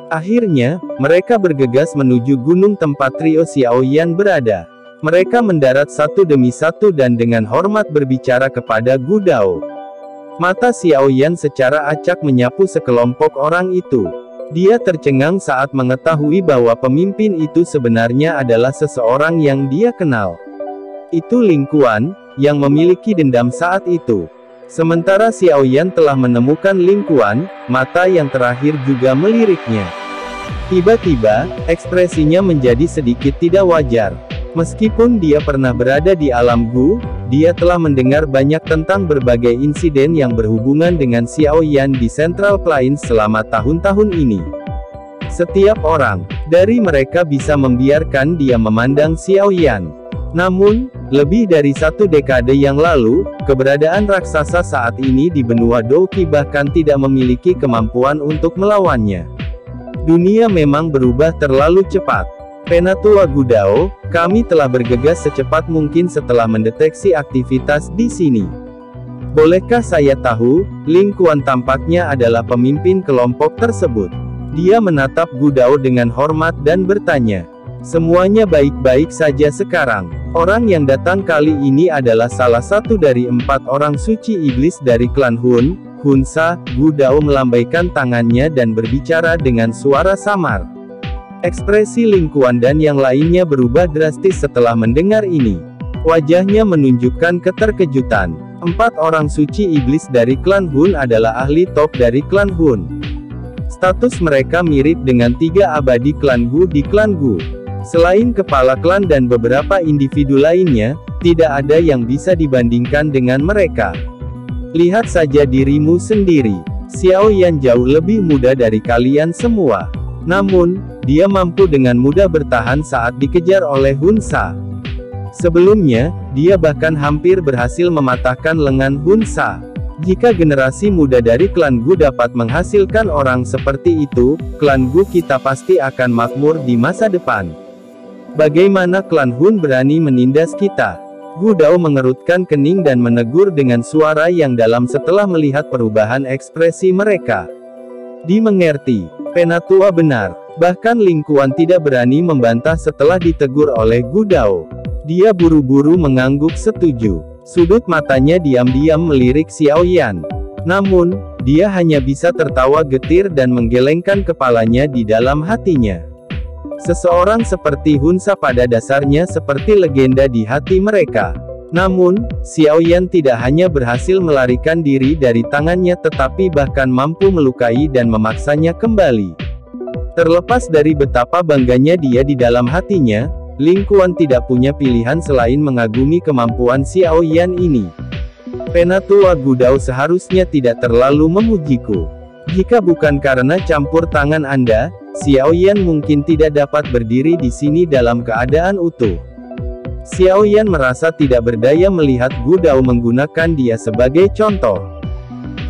Akhirnya, mereka bergegas menuju gunung tempat trio Xiao Yan berada. Mereka mendarat satu demi satu dan dengan hormat berbicara kepada Gu Dao. Mata Xiao Yan secara acak menyapu sekelompok orang itu. Dia tercengang saat mengetahui bahwa pemimpin itu sebenarnya adalah seseorang yang dia kenal. Itu Ling Kuan, yang memiliki dendam saat itu. Sementara Xiao Yan telah menemukan Ling Kuan, mata yang terakhir juga meliriknya. Tiba-tiba, ekspresinya menjadi sedikit tidak wajar. Meskipun dia pernah berada di alam Gu, dia telah mendengar banyak tentang berbagai insiden yang berhubungan dengan Xiao Yan di Central Plains selama tahun-tahun ini. Setiap orang dari mereka bisa membiarkan dia memandang Xiao Yan. Namun, lebih dari satu dekade yang lalu, keberadaan raksasa saat ini di benua Douqi bahkan tidak memiliki kemampuan untuk melawannya. Dunia memang berubah terlalu cepat. Penatua Gu Dao, kami telah bergegas secepat mungkin setelah mendeteksi aktivitas di sini. Bolehkah saya tahu, Ling Kuan tampaknya adalah pemimpin kelompok tersebut. Dia menatap Gu Dao dengan hormat dan bertanya. Semuanya baik-baik saja sekarang. Orang yang datang kali ini adalah salah satu dari 4 orang suci iblis dari klan Hun, Hunsa. Gu Dao melambaikan tangannya dan berbicara dengan suara samar. Ekspresi Ling Kuan dan yang lainnya berubah drastis setelah mendengar ini. Wajahnya menunjukkan keterkejutan. 4 orang suci iblis dari klan Hun adalah ahli top dari klan Hun. Status mereka mirip dengan 3 abadi klan Gu di klan Gu. Selain kepala klan dan beberapa individu lainnya, tidak ada yang bisa dibandingkan dengan mereka. Lihat saja dirimu sendiri. Xiao Yan jauh lebih muda dari kalian semua. Namun, dia mampu dengan mudah bertahan saat dikejar oleh Hunsa. Sebelumnya, dia bahkan hampir berhasil mematahkan lengan Hunsa. Jika generasi muda dari klan Gu dapat menghasilkan orang seperti itu, klan Gu kita pasti akan makmur di masa depan. Bagaimana klan Hun berani menindas kita? Gu Dao mengerutkan kening dan menegur dengan suara yang dalam setelah melihat perubahan ekspresi mereka. Dimengerti. Penatua benar. Bahkan Ling Kuan tidak berani membantah setelah ditegur oleh Gu Dao. Dia buru-buru mengangguk setuju. Sudut matanya diam-diam melirik Xiao Yan. Namun, dia hanya bisa tertawa getir dan menggelengkan kepalanya di dalam hatinya. Seseorang seperti Hunsa pada dasarnya seperti legenda di hati mereka. Namun, Xiao Yan tidak hanya berhasil melarikan diri dari tangannya tetapi bahkan mampu melukai dan memaksanya kembali. Terlepas dari betapa bangganya dia di dalam hatinya, Ling Kuan tidak punya pilihan selain mengagumi kemampuan Xiao Yan ini. Penatua Gu Dao seharusnya tidak terlalu memujiku. Jika bukan karena campur tangan Anda, Xiao Yan mungkin tidak dapat berdiri di sini dalam keadaan utuh. Xiao Yan merasa tidak berdaya melihat Gu Dao menggunakan dia sebagai contoh.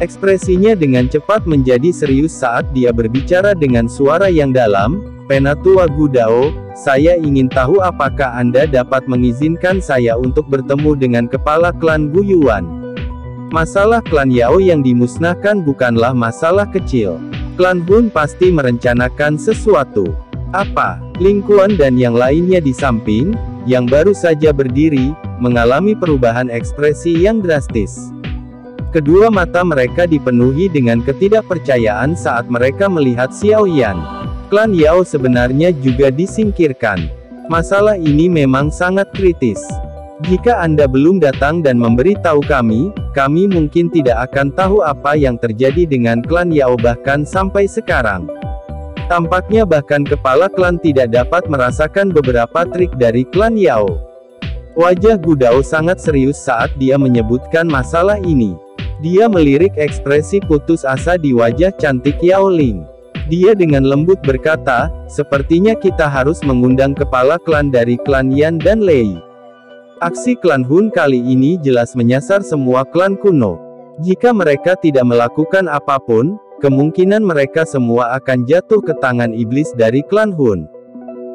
Ekspresinya dengan cepat menjadi serius saat dia berbicara dengan suara yang dalam. Penatua Gu Dao, saya ingin tahu apakah Anda dapat mengizinkan saya untuk bertemu dengan kepala klan Gu Yuan. Masalah klan Yao yang dimusnahkan bukanlah masalah kecil. Klan Hun pasti merencanakan sesuatu. Apa? Ling Kuan dan yang lainnya di samping, yang baru saja berdiri, mengalami perubahan ekspresi yang drastis. Kedua mata mereka dipenuhi dengan ketidakpercayaan saat mereka melihat Xiao Yan. Klan Yao sebenarnya juga disingkirkan. Masalah ini memang sangat kritis. Jika Anda belum datang dan memberitahu kami mungkin tidak akan tahu apa yang terjadi dengan klan Yao bahkan sampai sekarang. Tampaknya bahkan kepala klan tidak dapat merasakan beberapa trik dari klan Yao. Wajah Gu Dao sangat serius saat dia menyebutkan masalah ini. Dia melirik ekspresi putus asa di wajah cantik Yao Ling. Dia dengan lembut berkata, sepertinya kita harus mengundang kepala klan dari klan Yan dan Lei. Aksi klan Hun kali ini jelas menyasar semua klan kuno. Jika mereka tidak melakukan apapun, kemungkinan mereka semua akan jatuh ke tangan iblis dari klan Hun.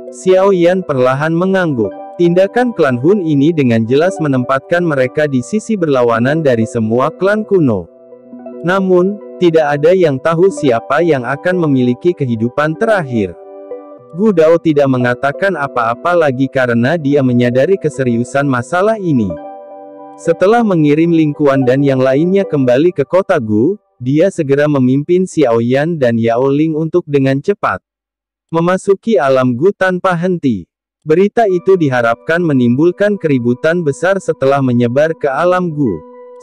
Xiao Yan perlahan mengangguk. Tindakan klan Hun ini dengan jelas menempatkan mereka di sisi berlawanan dari semua klan kuno. Namun, tidak ada yang tahu siapa yang akan memiliki kehidupan terakhir. Gu Dao tidak mengatakan apa-apa lagi karena dia menyadari keseriusan masalah ini. Setelah mengirim Ling Kuan dan yang lainnya kembali ke kota Gu, dia segera memimpin Xiao Yan dan Yao Ling untuk dengan cepat memasuki alam Gu tanpa henti. Berita itu diharapkan menimbulkan keributan besar setelah menyebar ke alam Gu.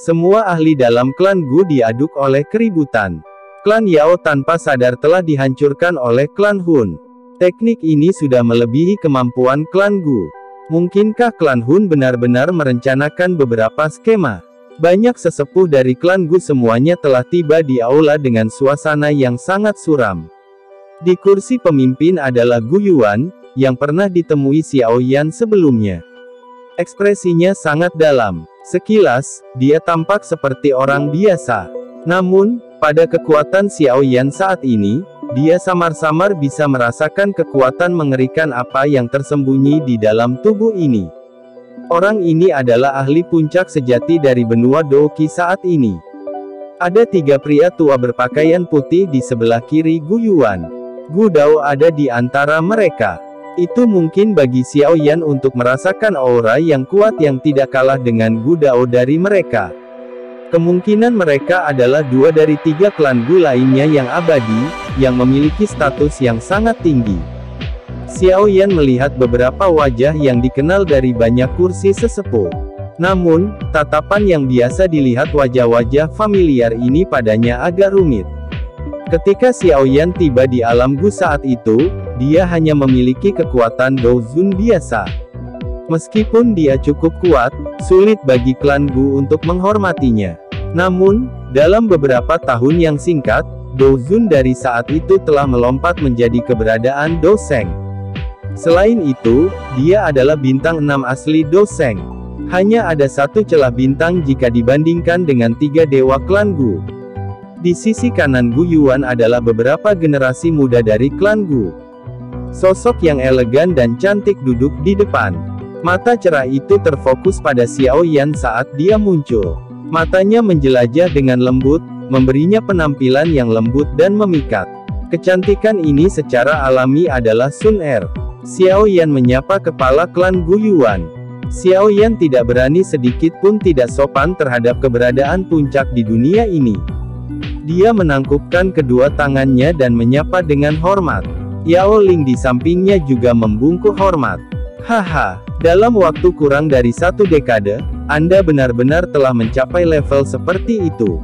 Semua ahli dalam klan Gu diaduk oleh keributan. Klan Yao tanpa sadar telah dihancurkan oleh klan Hun. Teknik ini sudah melebihi kemampuan klan Gu. Mungkinkah klan Hun benar-benar merencanakan beberapa skema? Banyak sesepuh dari klan Gu semuanya telah tiba di aula dengan suasana yang sangat suram. Di kursi pemimpin adalah Gu Yuan, yang pernah ditemui Xiao Yan sebelumnya. Ekspresinya sangat dalam. Sekilas, dia tampak seperti orang biasa. Namun, pada kekuatan Xiao Yan saat ini, dia samar-samar bisa merasakan kekuatan mengerikan apa yang tersembunyi di dalam tubuh ini. Orang ini adalah ahli puncak sejati dari benua Douqi saat ini. Ada 3 pria tua berpakaian putih di sebelah kiri Gu Yuan. Gu Dao ada di antara mereka. Itu mungkin bagi Xiao Yan untuk merasakan aura yang kuat yang tidak kalah dengan Gu Dao dari mereka. Kemungkinan mereka adalah 2 dari 3 klan Gu lainnya yang abadi, yang memiliki status yang sangat tinggi. Xiao Yan melihat beberapa wajah yang dikenal dari banyak kursi sesepuh. Namun, tatapan yang biasa dilihat wajah-wajah familiar ini padanya agak rumit. Ketika Xiao Yan tiba di alam Gu saat itu, dia hanya memiliki kekuatan Douzun biasa. Meskipun dia cukup kuat, sulit bagi klan Gu untuk menghormatinya. Namun, dalam beberapa tahun yang singkat, Douzun dari saat itu telah melompat menjadi keberadaan Doseng. Selain itu, dia adalah bintang 6 asli Doseng. Hanya ada 1 celah bintang jika dibandingkan dengan 3 dewa klan Gu. Di sisi kanan Gu Yuan adalah beberapa generasi muda dari klan Gu. Sosok yang elegan dan cantik duduk di depan. Mata cerah itu terfokus pada Xiao Yan saat dia muncul. Matanya menjelajah dengan lembut, memberinya penampilan yang lembut dan memikat. Kecantikan ini secara alami adalah Sun Er. Xiao Yan menyapa kepala klan Gu Yuan. Xiao Yan tidak berani sedikit pun tidak sopan terhadap keberadaan puncak di dunia ini. Dia menangkupkan kedua tangannya dan menyapa dengan hormat. Yao Ling di sampingnya juga membungkuk hormat. Haha, dalam waktu kurang dari 1 dekade, Anda benar-benar telah mencapai level seperti itu.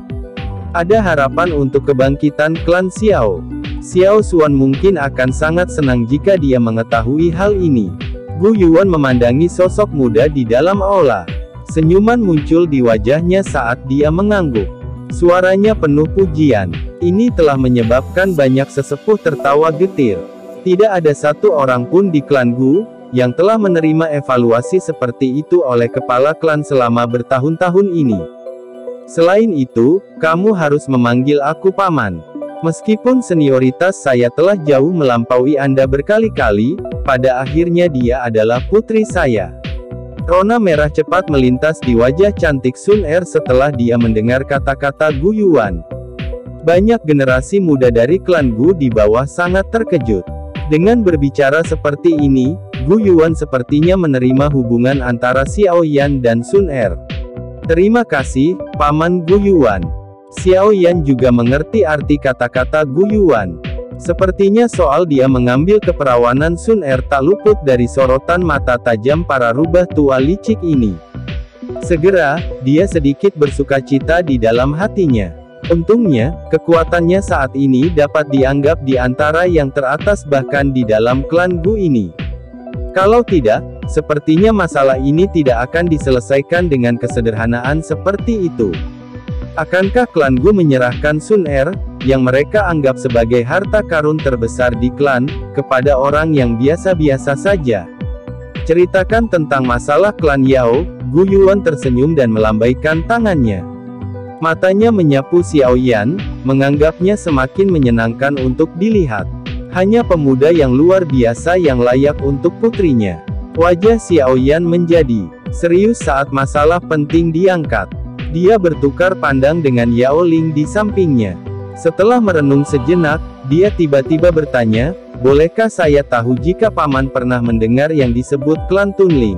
Ada harapan untuk kebangkitan klan Xiao. Xiao Xuan mungkin akan sangat senang jika dia mengetahui hal ini. Gu Yuan memandangi sosok muda di dalam aula. Senyuman muncul di wajahnya saat dia mengangguk. Suaranya penuh pujian. Ini telah menyebabkan banyak sesepuh tertawa getir. Tidak ada 1 orang pun di klan Gu, yang telah menerima evaluasi seperti itu oleh kepala klan selama bertahun-tahun ini. Selain itu, kamu harus memanggil aku paman. Meskipun senioritas saya telah jauh melampaui Anda berkali-kali, pada akhirnya dia adalah putri saya. Rona merah cepat melintas di wajah cantik Sun Er setelah dia mendengar kata-kata Gu Yuan. Banyak generasi muda dari klan Gu di bawah sangat terkejut. Dengan berbicara seperti ini, Gu Yuan sepertinya menerima hubungan antara Xiao Yan dan Sun Er. Terima kasih, Paman Gu Yuan. Xiao Yan juga mengerti arti kata-kata Gu Yuan. Sepertinya soal dia mengambil keperawanan Sun Er tak luput dari sorotan mata tajam para rubah tua licik ini. Segera, dia sedikit bersukacita di dalam hatinya. Untungnya, kekuatannya saat ini dapat dianggap di antara yang teratas bahkan di dalam klan Gu ini. Kalau tidak, sepertinya masalah ini tidak akan diselesaikan dengan kesederhanaan seperti itu. Akankah klan Gu menyerahkan Sun Er, yang mereka anggap sebagai harta karun terbesar di klan, kepada orang yang biasa-biasa saja? Ceritakan tentang masalah klan Yao. Gu Yuan tersenyum dan melambaikan tangannya. Matanya menyapu Xiao Yan, menganggapnya semakin menyenangkan untuk dilihat. Hanya pemuda yang luar biasa yang layak untuk putrinya. Wajah Xiao Yan menjadi serius saat masalah penting diangkat. Dia bertukar pandang dengan Yao Ling di sampingnya. Setelah merenung sejenak, dia tiba-tiba bertanya, "Bolehkah saya tahu jika paman pernah mendengar yang disebut klan Tunling?"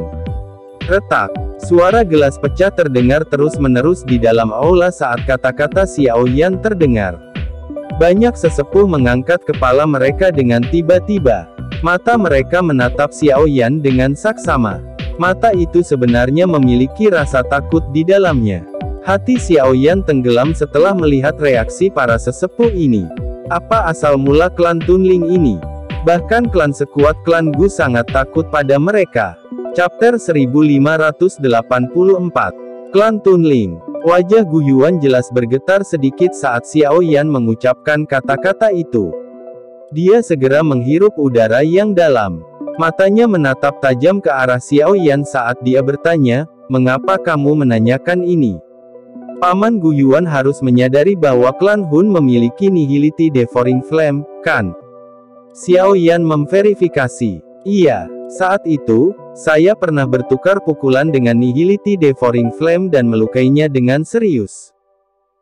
Retak. Suara gelas pecah terdengar terus-menerus di dalam aula saat kata-kata Xiao Yan terdengar. Banyak sesepuh mengangkat kepala mereka dengan tiba-tiba. Mata mereka menatap Xiao Yan dengan saksama. Mata itu sebenarnya memiliki rasa takut di dalamnya. Hati Xiao Yan tenggelam setelah melihat reaksi para sesepuh ini. Apa asal mula klan Tunling ini? Bahkan klan sekuat klan Gu sangat takut pada mereka. Chapter 1584. Klan Tunling. Wajah Gu Yuan jelas bergetar sedikit saat Xiao Yan mengucapkan kata-kata itu. Dia segera menghirup udara yang dalam. Matanya menatap tajam ke arah Xiao Yan saat dia bertanya, "Mengapa kamu menanyakan ini?" Paman Gu Yuan harus menyadari bahwa klan Hun memiliki Nihility Devouring Flame, kan? Xiao Yan memverifikasi. Iya, saat itu, saya pernah bertukar pukulan dengan Nihility Devouring Flame dan melukainya dengan serius.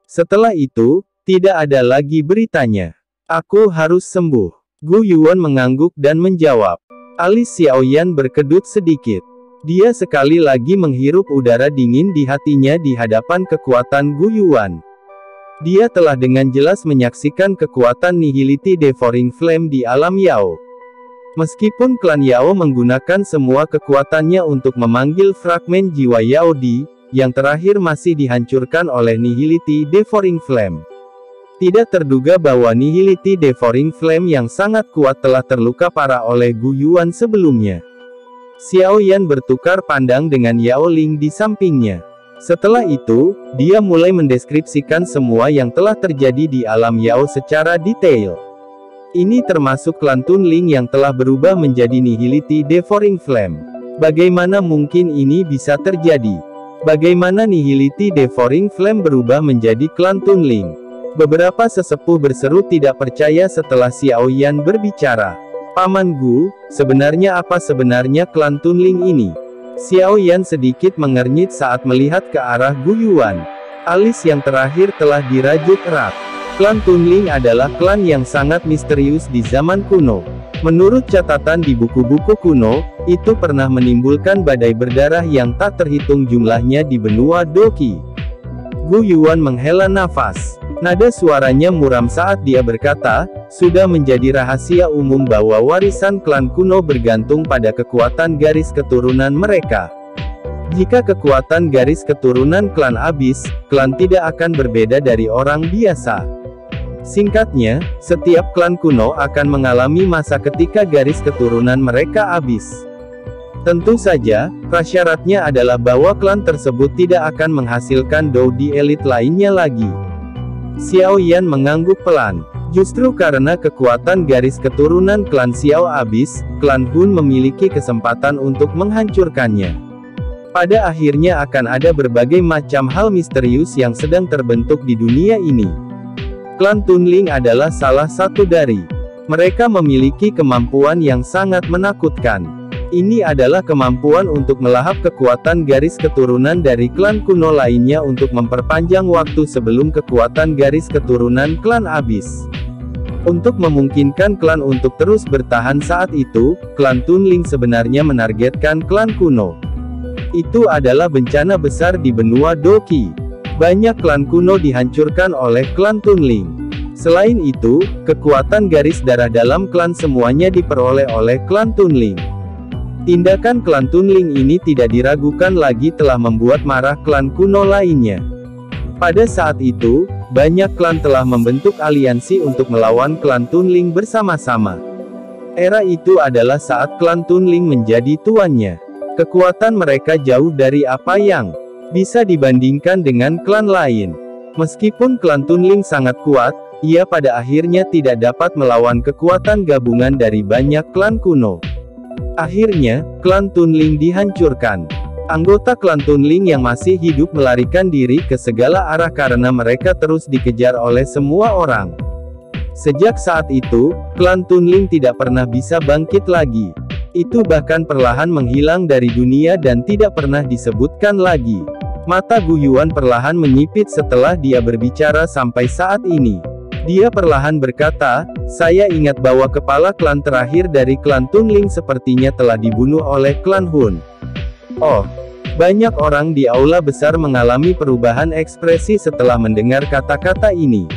Setelah itu, tidak ada lagi beritanya. Aku harus sembuh. Gu Yuan mengangguk dan menjawab. Alis Xiao Yan berkedut sedikit. Dia sekali lagi menghirup udara dingin di hatinya di hadapan kekuatan Gu Yuan. Dia telah dengan jelas menyaksikan kekuatan Nihility Devouring Flame di alam Yao. Meskipun klan Yao menggunakan semua kekuatannya untuk memanggil fragmen jiwa Yao Di, yang terakhir masih dihancurkan oleh Nihility Devouring Flame. Tidak terduga bahwa Nihility Devouring Flame yang sangat kuat telah terluka parah oleh Gu Yuan sebelumnya. Xiao Yan bertukar pandang dengan Yao Ling di sampingnya. Setelah itu, dia mulai mendeskripsikan semua yang telah terjadi di alam Yao secara detail. Ini termasuk klan Tunling yang telah berubah menjadi Nihility Devouring Flame. Bagaimana mungkin ini bisa terjadi? Bagaimana Nihility Devouring Flame berubah menjadi klan Tunling? Beberapa sesepuh berseru tidak percaya setelah Xiao Yan berbicara. Paman Gu, sebenarnya apa sebenarnya klan Tunling ini? Xiao Yan sedikit mengernyit saat melihat ke arah Gu Yuan. Alis yang terakhir telah dirajut erat. Klan Tunling adalah klan yang sangat misterius di zaman kuno. Menurut catatan di buku-buku kuno, itu pernah menimbulkan badai berdarah yang tak terhitung jumlahnya di benua Doki. Gu Yuan menghela nafas. Nada suaranya muram saat dia berkata, sudah menjadi rahasia umum bahwa warisan klan kuno bergantung pada kekuatan garis keturunan mereka. Jika kekuatan garis keturunan klan habis, klan tidak akan berbeda dari orang biasa. Singkatnya, setiap klan kuno akan mengalami masa ketika garis keturunan mereka habis. Tentu saja, prasyaratnya adalah bahwa klan tersebut tidak akan menghasilkan Dou di elit lainnya lagi. Xiao Yan mengangguk pelan. Justru karena kekuatan garis keturunan klan Xiao habis, klan Hun memiliki kesempatan untuk menghancurkannya. Pada akhirnya akan ada berbagai macam hal misterius yang sedang terbentuk di dunia ini. Klan Tunling adalah salah satu dari mereka memiliki kemampuan yang sangat menakutkan. Ini adalah kemampuan untuk melahap kekuatan garis keturunan dari klan kuno lainnya untuk memperpanjang waktu sebelum kekuatan garis keturunan klan habis. Untuk memungkinkan klan untuk terus bertahan saat itu, klan Tunling sebenarnya menargetkan klan kuno. Itu adalah bencana besar di benua Doki. Banyak klan kuno dihancurkan oleh klan Tunling. Selain itu, kekuatan garis darah dalam klan semuanya diperoleh oleh klan Tunling. Tindakan klan Tunling ini tidak diragukan lagi telah membuat marah klan kuno lainnya. Pada saat itu, banyak klan telah membentuk aliansi untuk melawan klan Tunling bersama-sama. Era itu adalah saat klan Tunling menjadi tuannya. Kekuatan mereka jauh dari apa yang bisa dibandingkan dengan klan lain. Meskipun klan Tunling sangat kuat, ia pada akhirnya tidak dapat melawan kekuatan gabungan dari banyak klan kuno. Akhirnya, klan Tunling dihancurkan. Anggota klan Tunling yang masih hidup melarikan diri ke segala arah karena mereka terus dikejar oleh semua orang. Sejak saat itu, klan Tunling tidak pernah bisa bangkit lagi. Itu bahkan perlahan menghilang dari dunia dan tidak pernah disebutkan lagi. Mata Gu Yuan perlahan menyipit setelah dia berbicara sampai saat ini. Dia perlahan berkata, "Saya ingat bahwa kepala klan terakhir dari klan Tunling sepertinya telah dibunuh oleh klan Hun." Oh, banyak orang di aula besar mengalami perubahan ekspresi setelah mendengar kata-kata ini.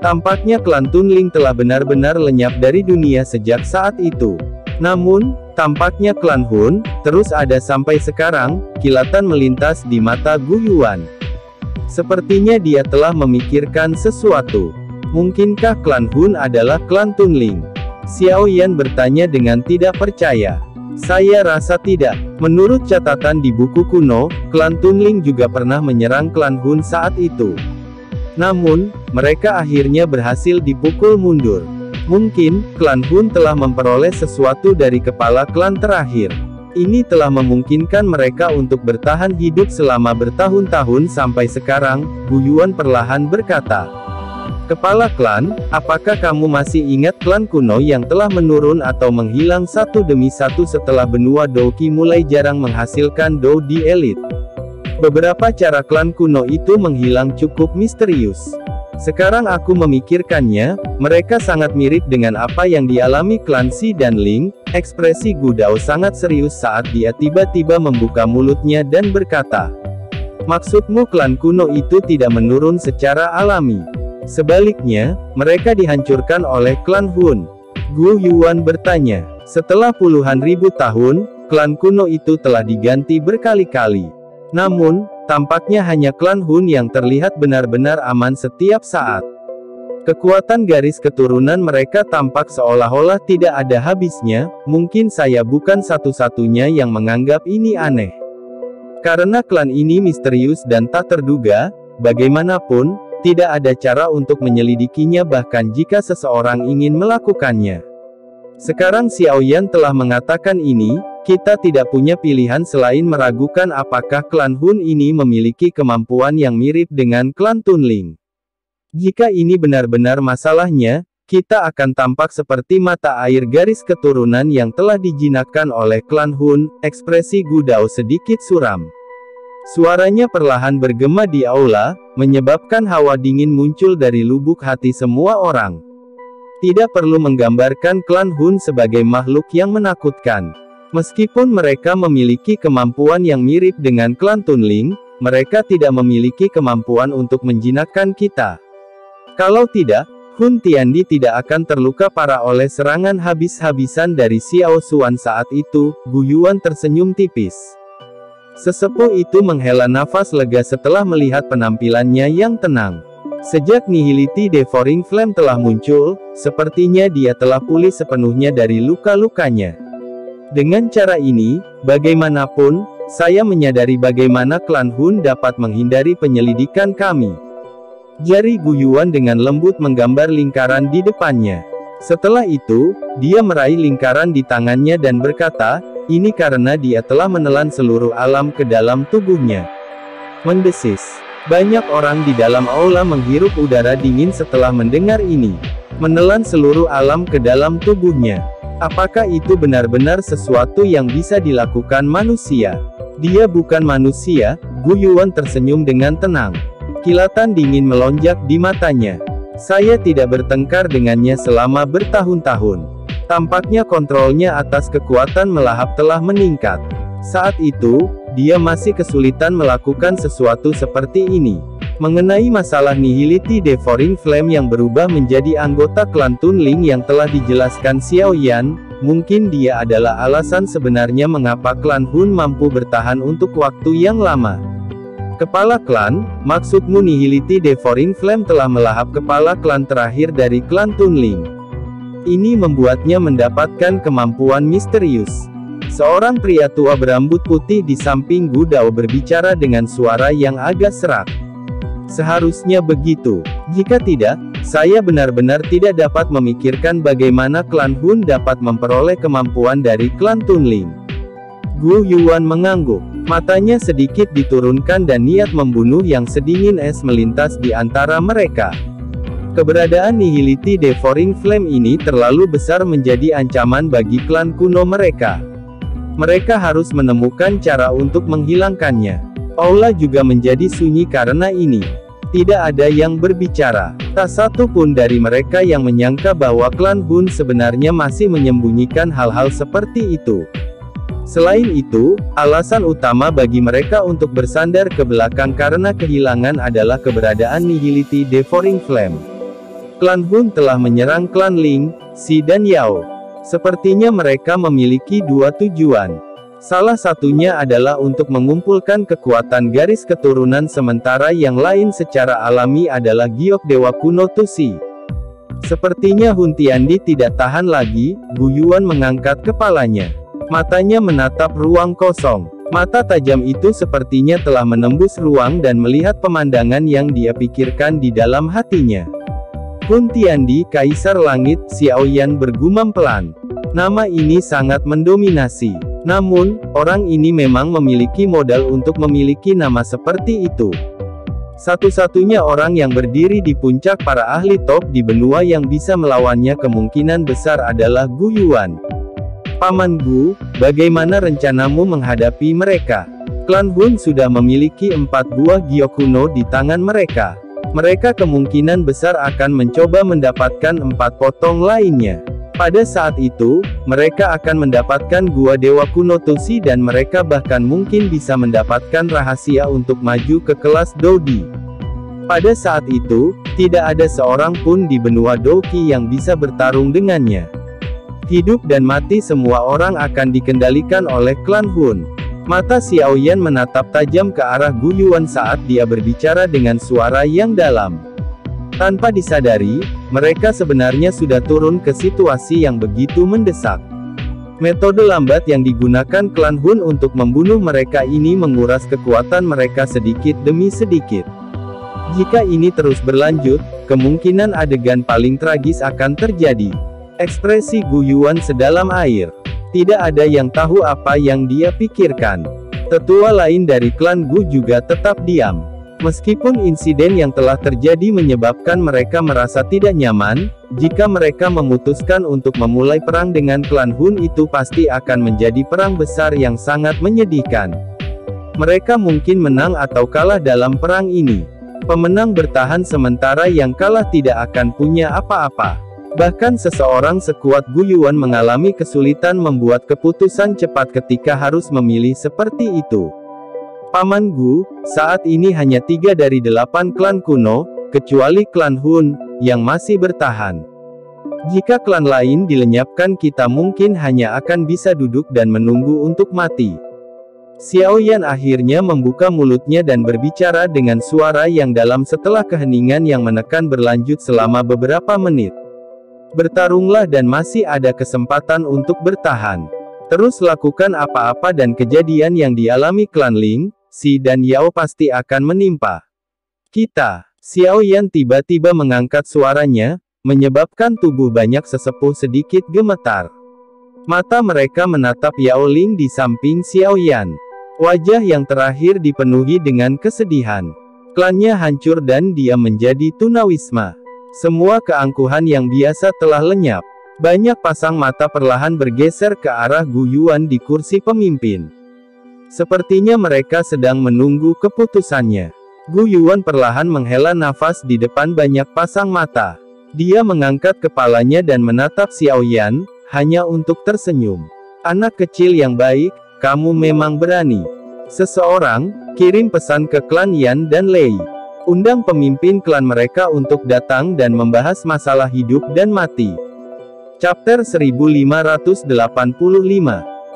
Tampaknya klan Tunling telah benar-benar lenyap dari dunia sejak saat itu. Namun, tampaknya klan Hun terus ada sampai sekarang. Kilatan melintas di mata Gu Yuan. Sepertinya dia telah memikirkan sesuatu. Mungkinkah klan Hun adalah klan Tunling? Xiao Yan bertanya dengan tidak percaya. Saya rasa tidak. Menurut catatan di buku kuno, klan Tunling juga pernah menyerang klan Hun saat itu. Namun, mereka akhirnya berhasil dipukul mundur. Mungkin, klan Hun telah memperoleh sesuatu dari kepala klan terakhir. Ini telah memungkinkan mereka untuk bertahan hidup selama bertahun-tahun sampai sekarang, Gu Yuan perlahan berkata. Kepala klan, apakah kamu masih ingat klan kuno yang telah menurun atau menghilang satu demi satu setelah benua Douqi mulai jarang menghasilkan Dou di elit? Beberapa cara klan kuno itu menghilang cukup misterius. Sekarang aku memikirkannya, mereka sangat mirip dengan apa yang dialami klan Xi dan Ling. Ekspresi Gu Dao sangat serius saat dia tiba-tiba membuka mulutnya dan berkata, "Maksudmu klan kuno itu tidak menurun secara alami? Sebaliknya, mereka dihancurkan oleh klan Hun?" Gu Yuan bertanya. Setelah puluhan ribu tahun, klan kuno itu telah diganti berkali-kali. Namun, tampaknya hanya klan Hun yang terlihat benar-benar aman setiap saat. Kekuatan garis keturunan mereka tampak seolah-olah tidak ada habisnya. Mungkin saya bukan satu-satunya yang menganggap ini aneh. Karena klan ini misterius dan tak terduga, bagaimanapun, tidak ada cara untuk menyelidikinya bahkan jika seseorang ingin melakukannya. Sekarang Xiao Yan telah mengatakan ini, kita tidak punya pilihan selain meragukan apakah klan Hun ini memiliki kemampuan yang mirip dengan klan Tunling. Jika ini benar-benar masalahnya, kita akan tampak seperti mata air garis keturunan yang telah dijinakkan oleh klan Hun. Ekspresi Gu Dao sedikit suram. Suaranya perlahan bergema di aula, menyebabkan hawa dingin muncul dari lubuk hati semua orang. Tidak perlu menggambarkan klan Hun sebagai makhluk yang menakutkan. Meskipun mereka memiliki kemampuan yang mirip dengan klan Tunling, mereka tidak memiliki kemampuan untuk menjinakkan kita. Kalau tidak, Hun Tiandi tidak akan terluka parah oleh serangan habis-habisan dari Xiao Xuan saat itu. Gu Yuan tersenyum tipis. Sesepuh itu menghela nafas lega setelah melihat penampilannya yang tenang. Sejak Nihility Devouring Flame telah muncul, sepertinya dia telah pulih sepenuhnya dari luka-lukanya. Dengan cara ini, bagaimanapun, saya menyadari bagaimana klan Hun dapat menghindari penyelidikan kami. Jari Gu Yuan dengan lembut menggambar lingkaran di depannya. Setelah itu, dia meraih lingkaran di tangannya dan berkata, ini karena dia telah menelan seluruh alam ke dalam tubuhnya. Mendesis. Banyak orang di dalam aula menghirup udara dingin setelah mendengar ini. Menelan seluruh alam ke dalam tubuhnya. Apakah itu benar-benar sesuatu yang bisa dilakukan manusia? Dia bukan manusia. Gu Yuan tersenyum dengan tenang. Kilatan dingin melonjak di matanya. Saya tidak bertengkar dengannya selama bertahun-tahun. Tampaknya kontrolnya atas kekuatan melahap telah meningkat. Saat itu, dia masih kesulitan melakukan sesuatu seperti ini. Mengenai masalah Nihility Devouring Flame yang berubah menjadi anggota klan Tunling yang telah dijelaskan Xiao Yan, mungkin dia adalah alasan sebenarnya mengapa klan Hun mampu bertahan untuk waktu yang lama. Kepala klan, maksudmu Nihility Devouring Flame telah melahap kepala klan terakhir dari klan Tunling. Ini membuatnya mendapatkan kemampuan misterius. Seorang pria tua berambut putih di samping Gu Dao berbicara dengan suara yang agak serak. Seharusnya begitu. Jika tidak, saya benar-benar tidak dapat memikirkan bagaimana klan Hun dapat memperoleh kemampuan dari klan Tunling. Gu Yuan mengangguk. Matanya sedikit diturunkan dan niat membunuh yang sedingin es melintas di antara mereka. Keberadaan Nihility Devouring Flame ini terlalu besar menjadi ancaman bagi klan kuno mereka. Mereka harus menemukan cara untuk menghilangkannya. Aula juga menjadi sunyi karena ini. Tidak ada yang berbicara. Tak satu pun dari mereka yang menyangka bahwa klan Hun sebenarnya masih menyembunyikan hal-hal seperti itu. Selain itu, alasan utama bagi mereka untuk bersandar ke belakang karena kehilangan adalah keberadaan Nihility Devouring Flame. Klan Hun telah menyerang klan Ling, Xi dan Yao. Sepertinya mereka memiliki dua tujuan. Salah satunya adalah untuk mengumpulkan kekuatan garis keturunan sementara yang lain secara alami adalah giok dewa kuno Tusi. Sepertinya Hun Tiandi tidak tahan lagi, Gu Yuan mengangkat kepalanya. Matanya menatap ruang kosong. Mata tajam itu sepertinya telah menembus ruang dan melihat pemandangan yang dia pikirkan di dalam hatinya. Hun Tiandi, Kaisar Langit, Xiaoyan bergumam pelan. Nama ini sangat mendominasi. Namun, orang ini memang memiliki modal untuk memiliki nama seperti itu. Satu-satunya orang yang berdiri di puncak para ahli top di benua yang bisa melawannya kemungkinan besar adalah Gu Yuan. Paman Gu, bagaimana rencanamu menghadapi mereka? Klan Hun sudah memiliki 4 buah giok kuno di tangan mereka. Mereka kemungkinan besar akan mencoba mendapatkan 4 potong lainnya. Pada saat itu, mereka akan mendapatkan Gua Dewa Kuno Tusi dan mereka bahkan mungkin bisa mendapatkan rahasia untuk maju ke kelas Dodi. Pada saat itu, tidak ada seorang pun di benua Doqi yang bisa bertarung dengannya. Hidup dan mati semua orang akan dikendalikan oleh klan Hun. Mata Xiaoyan menatap tajam ke arah Gu Yuan saat dia berbicara dengan suara yang dalam. Tanpa disadari, mereka sebenarnya sudah turun ke situasi yang begitu mendesak. Metode lambat yang digunakan klan Hun untuk membunuh mereka ini menguras kekuatan mereka sedikit demi sedikit. Jika ini terus berlanjut, kemungkinan adegan paling tragis akan terjadi. Ekspresi Gu Yuan sedalam air. Tidak ada yang tahu apa yang dia pikirkan. Tetua lain dari klan Gu juga tetap diam. Meskipun insiden yang telah terjadi menyebabkan mereka merasa tidak nyaman, jika mereka memutuskan untuk memulai perang dengan klan Hun itu pasti akan menjadi perang besar yang sangat menyedihkan. Mereka mungkin menang atau kalah dalam perang ini. Pemenang bertahan sementara yang kalah tidak akan punya apa-apa. Bahkan seseorang sekuat Gu Yuan mengalami kesulitan membuat keputusan cepat ketika harus memilih seperti itu. Paman Gu, saat ini hanya 3 dari 8 klan kuno, kecuali klan Hun, yang masih bertahan. Jika klan lain dilenyapkan kita mungkin hanya akan bisa duduk dan menunggu untuk mati. Xiaoyan akhirnya membuka mulutnya dan berbicara dengan suara yang dalam setelah keheningan yang menekan berlanjut selama beberapa menit. Bertarunglah dan masih ada kesempatan untuk bertahan. Terus lakukan apa-apa dan kejadian yang dialami klan Ling, Xi dan Yao pasti akan menimpa kita. Xiaoyan tiba-tiba mengangkat suaranya, menyebabkan tubuh banyak sesepuh sedikit gemetar. Mata mereka menatap Yao Ling di samping Xiaoyan. Wajah yang terakhir dipenuhi dengan kesedihan. Klannya hancur dan dia menjadi tunawisma. Semua keangkuhan yang biasa telah lenyap. Banyak pasang mata perlahan bergeser ke arah Gu Yuan di kursi pemimpin. Sepertinya mereka sedang menunggu keputusannya. Gu Yuan perlahan menghela nafas di depan banyak pasang mata. Dia mengangkat kepalanya dan menatap Xiaoyan, hanya untuk tersenyum. Anak kecil yang baik, kamu memang berani. Seseorang, kirim pesan ke klan Yan dan Lei. Undang pemimpin klan mereka untuk datang dan membahas masalah hidup dan mati. Chapter 1585.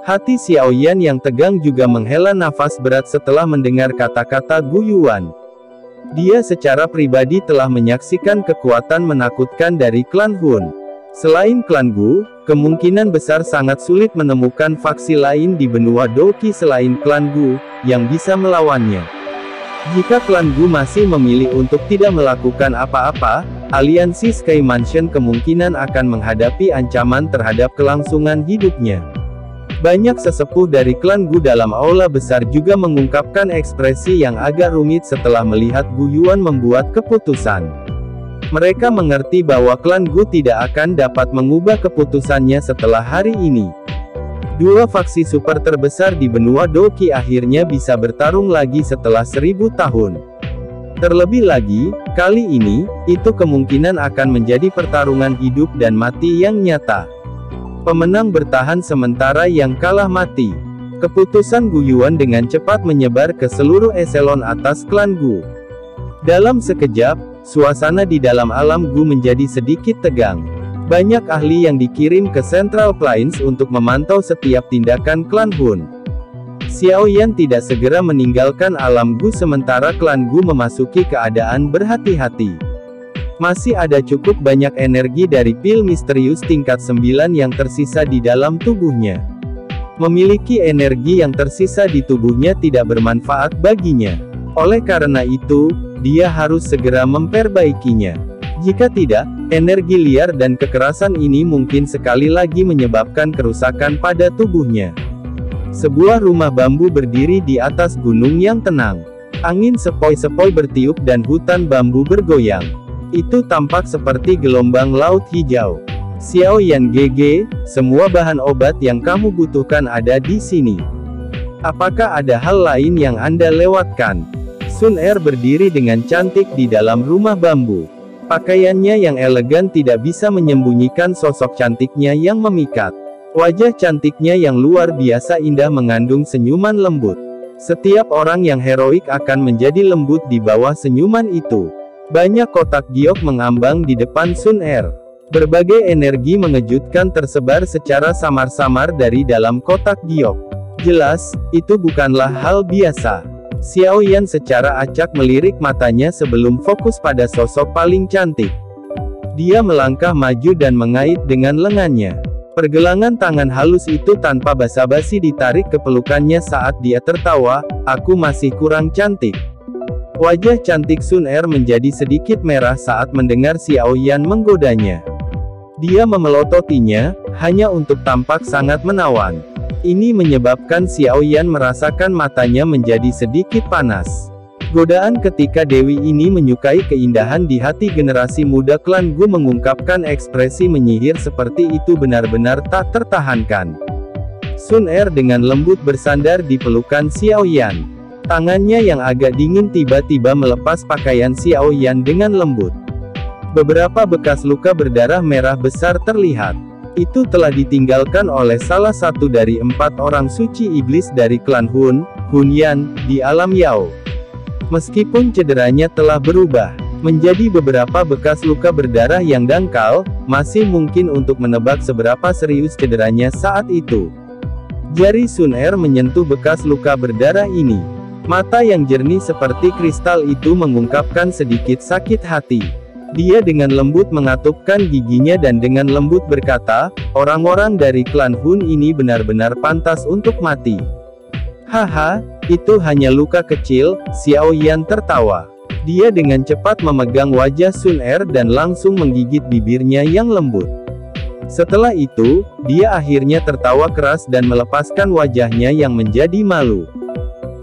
Hati Xiaoyan yang tegang juga menghela nafas berat setelah mendengar kata-kata Gu Yuan. Dia secara pribadi telah menyaksikan kekuatan menakutkan dari klan Hun. Selain klan Gu, kemungkinan besar sangat sulit menemukan faksi lain di benua Doqi selain klan Gu, yang bisa melawannya. Jika klan Gu masih memilih untuk tidak melakukan apa-apa, aliansi Sky Mansion kemungkinan akan menghadapi ancaman terhadap kelangsungan hidupnya. Banyak sesepuh dari klan Gu dalam aula besar juga mengungkapkan ekspresi yang agak rumit setelah melihat Gu Yuan membuat keputusan. Mereka mengerti bahwa klan Gu tidak akan dapat mengubah keputusannya setelah hari ini. Dua faksi super terbesar di benua Doqi akhirnya bisa bertarung lagi setelah 1000 tahun. Terlebih lagi, kali ini, itu kemungkinan akan menjadi pertarungan hidup dan mati yang nyata. Pemenang bertahan sementara yang kalah mati. Keputusan Gu Yuan dengan cepat menyebar ke seluruh eselon atas klan Gu. Dalam sekejap, suasana di dalam alam Gu menjadi sedikit tegang. Banyak ahli yang dikirim ke Central Plains untuk memantau setiap tindakan klan Hun. Xiaoyan tidak segera meninggalkan alam Gu sementara klan Gu memasuki keadaan berhati-hati. Masih ada cukup banyak energi dari pil misterius tingkat 9 yang tersisa di dalam tubuhnya. Memiliki energi yang tersisa di tubuhnya tidak bermanfaat baginya. Oleh karena itu, dia harus segera memperbaikinya. Jika tidak, energi liar dan kekerasan ini mungkin sekali lagi menyebabkan kerusakan pada tubuhnya. Sebuah rumah bambu berdiri di atas gunung yang tenang. Angin sepoi-sepoi bertiup dan hutan bambu bergoyang. Itu tampak seperti gelombang laut hijau. Xiaoyan GG, semua bahan obat yang kamu butuhkan ada di sini. Apakah ada hal lain yang Anda lewatkan? Sun Er berdiri dengan cantik di dalam rumah bambu. Pakaiannya yang elegan tidak bisa menyembunyikan sosok cantiknya yang memikat. Wajah cantiknya yang luar biasa indah mengandung senyuman lembut. Setiap orang yang heroik akan menjadi lembut di bawah senyuman itu. Banyak kotak giok mengambang di depan Sun Er. Berbagai energi mengejutkan tersebar secara samar-samar dari dalam kotak giok. Jelas, itu bukanlah hal biasa. Xiaoyan secara acak melirik matanya sebelum fokus pada sosok paling cantik. Dia melangkah maju dan mengait dengan lengannya. Pergelangan tangan halus itu tanpa basa-basi ditarik ke pelukannya saat dia tertawa, "Aku masih kurang cantik." Wajah cantik Sun Er menjadi sedikit merah saat mendengar Xiaoyan menggodanya. Dia memelototinya, hanya untuk tampak sangat menawan. Ini menyebabkan Xiaoyan merasakan matanya menjadi sedikit panas. Godaan ketika Dewi ini menyukai keindahan di hati generasi muda klan Gu mengungkapkan ekspresi menyihir seperti itu benar-benar tak tertahankan. Sun Er dengan lembut bersandar di pelukan Xiaoyan. Tangannya yang agak dingin tiba-tiba melepas pakaian Xiaoyan dengan lembut. Beberapa bekas luka berdarah merah besar terlihat. Itu telah ditinggalkan oleh salah satu dari 4 orang suci iblis dari klan Hun, Hunyan, di alam Yao. Meskipun cederanya telah berubah menjadi beberapa bekas luka berdarah yang dangkal, masih mungkin untuk menebak seberapa serius cederanya saat itu. Jari Sun Er menyentuh bekas luka berdarah ini. Mata yang jernih seperti kristal itu mengungkapkan sedikit sakit hati. Dia dengan lembut mengatupkan giginya dan dengan lembut berkata, "Orang-orang dari klan Hun ini benar-benar pantas untuk mati." "Haha, itu hanya luka kecil," Xiaoyan tertawa. Dia dengan cepat memegang wajah Sun Er dan langsung menggigit bibirnya yang lembut. Setelah itu, dia akhirnya tertawa keras dan melepaskan wajahnya yang menjadi malu.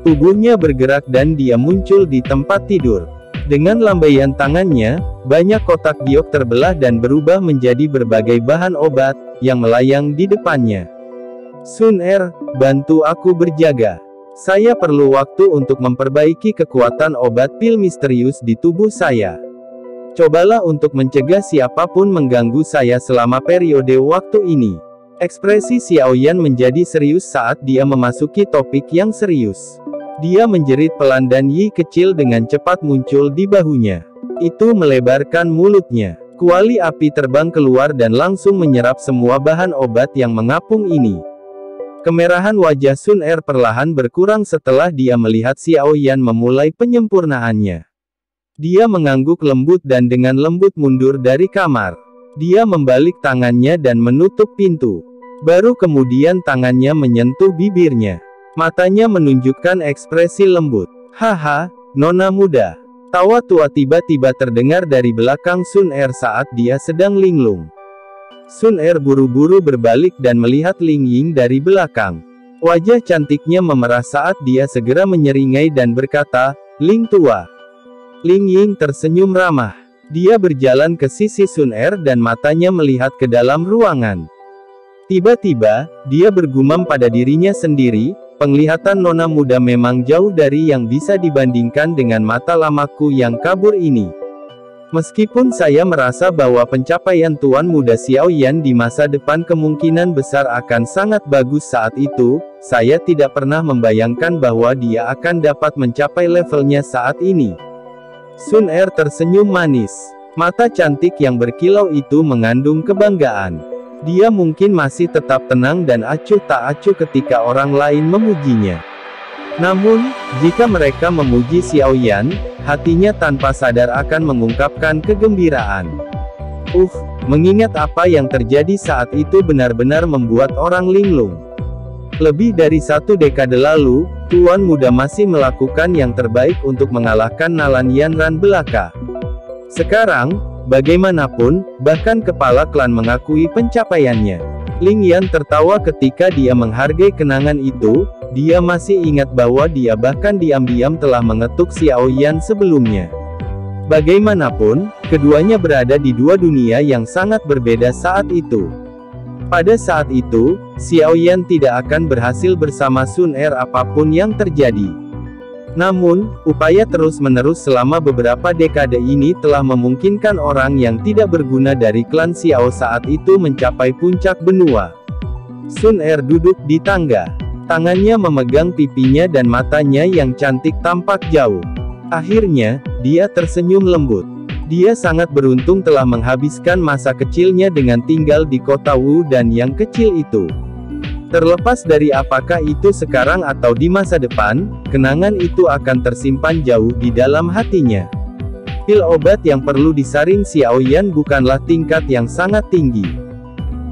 Tubuhnya bergerak dan dia muncul di tempat tidur. Dengan lambaian tangannya, banyak kotak giok terbelah dan berubah menjadi berbagai bahan obat, yang melayang di depannya. "Sun Er, bantu aku berjaga. Saya perlu waktu untuk memperbaiki kekuatan obat pil misterius di tubuh saya. Cobalah untuk mencegah siapapun mengganggu saya selama periode waktu ini." Ekspresi Xiaoyan menjadi serius saat dia memasuki topik yang serius. Dia menjerit pelan dan Yi kecil dengan cepat muncul di bahunya. Itu melebarkan mulutnya. Kuali api terbang keluar dan langsung menyerap semua bahan obat yang mengapung ini. Kemerahan wajah Sun Er perlahan berkurang setelah dia melihat Xiao Yan memulai penyempurnaannya. Dia mengangguk lembut dan dengan lembut mundur dari kamar. Dia membalik tangannya dan menutup pintu. Baru kemudian tangannya menyentuh bibirnya. Matanya menunjukkan ekspresi lembut. Haha, nona muda. Tawa tua tiba-tiba terdengar dari belakang Sun Er saat dia sedang linglung. Sun Er buru-buru berbalik dan melihat Ling Ying dari belakang. Wajah cantiknya memerah saat dia segera menyeringai dan berkata, "Ling tua." Ling Ying tersenyum ramah. Dia berjalan ke sisi Sun Er dan matanya melihat ke dalam ruangan. Tiba-tiba, dia bergumam pada dirinya sendiri, "Penglihatan nona muda memang jauh dari yang bisa dibandingkan dengan mata lamaku yang kabur ini. Meskipun saya merasa bahwa pencapaian Tuan Muda Xiao Yan di masa depan kemungkinan besar akan sangat bagus saat itu, saya tidak pernah membayangkan bahwa dia akan dapat mencapai levelnya saat ini." Sun Er tersenyum manis. Mata cantik yang berkilau itu mengandung kebanggaan. Dia mungkin masih tetap tenang dan acuh tak acuh ketika orang lain memujinya. Namun, jika mereka memuji Xiao Yan, hatinya tanpa sadar akan mengungkapkan kegembiraan. Mengingat apa yang terjadi saat itu benar-benar membuat orang linglung. Lebih dari 1 dekade lalu, Tuan Muda masih melakukan yang terbaik untuk mengalahkan Nalan Yanran belaka. Sekarang, bagaimanapun, bahkan kepala klan mengakui pencapaiannya. Ling Yan tertawa ketika dia menghargai kenangan itu. Dia masih ingat bahwa dia bahkan diam-diam telah mengetuk Xiao Yan sebelumnya. Bagaimanapun, keduanya berada di 2 dunia yang sangat berbeda saat itu. Pada saat itu, Xiao Yan tidak akan berhasil bersama Sun Er apapun yang terjadi. Namun, upaya terus-menerus selama beberapa dekade ini telah memungkinkan orang yang tidak berguna dari klan Xiao saat itu mencapai puncak benua. Sun Er duduk di tangga. Tangannya memegang pipinya dan matanya yang cantik tampak jauh. Akhirnya, dia tersenyum lembut. Dia sangat beruntung telah menghabiskan masa kecilnya dengan tinggal di kota Wu dan yang kecil itu. Terlepas dari apakah itu sekarang atau di masa depan, kenangan itu akan tersimpan jauh di dalam hatinya. Pil obat yang perlu disaring Xiao Yan bukanlah tingkat yang sangat tinggi.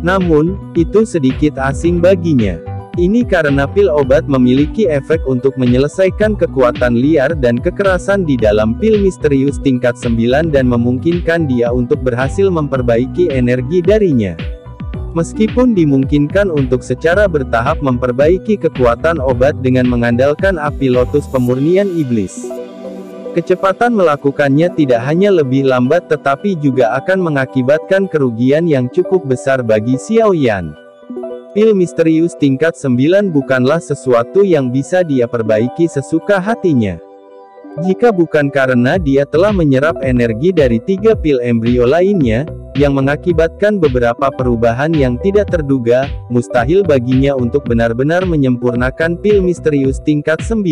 Namun, itu sedikit asing baginya. Ini karena pil obat memiliki efek untuk menyelesaikan kekuatan liar dan kekerasan di dalam pil misterius tingkat 9 dan memungkinkan dia untuk berhasil memperbaiki energi darinya. Meskipun dimungkinkan untuk secara bertahap memperbaiki kekuatan obat dengan mengandalkan api lotus pemurnian iblis. Kecepatan melakukannya tidak hanya lebih lambat tetapi juga akan mengakibatkan kerugian yang cukup besar bagi Xiao Yan. Pil misterius tingkat 9 bukanlah sesuatu yang bisa dia perbaiki sesuka hatinya. Jika bukan karena dia telah menyerap energi dari 3 pil embrio lainnya, yang mengakibatkan beberapa perubahan yang tidak terduga, mustahil baginya untuk benar-benar menyempurnakan pil misterius tingkat 9.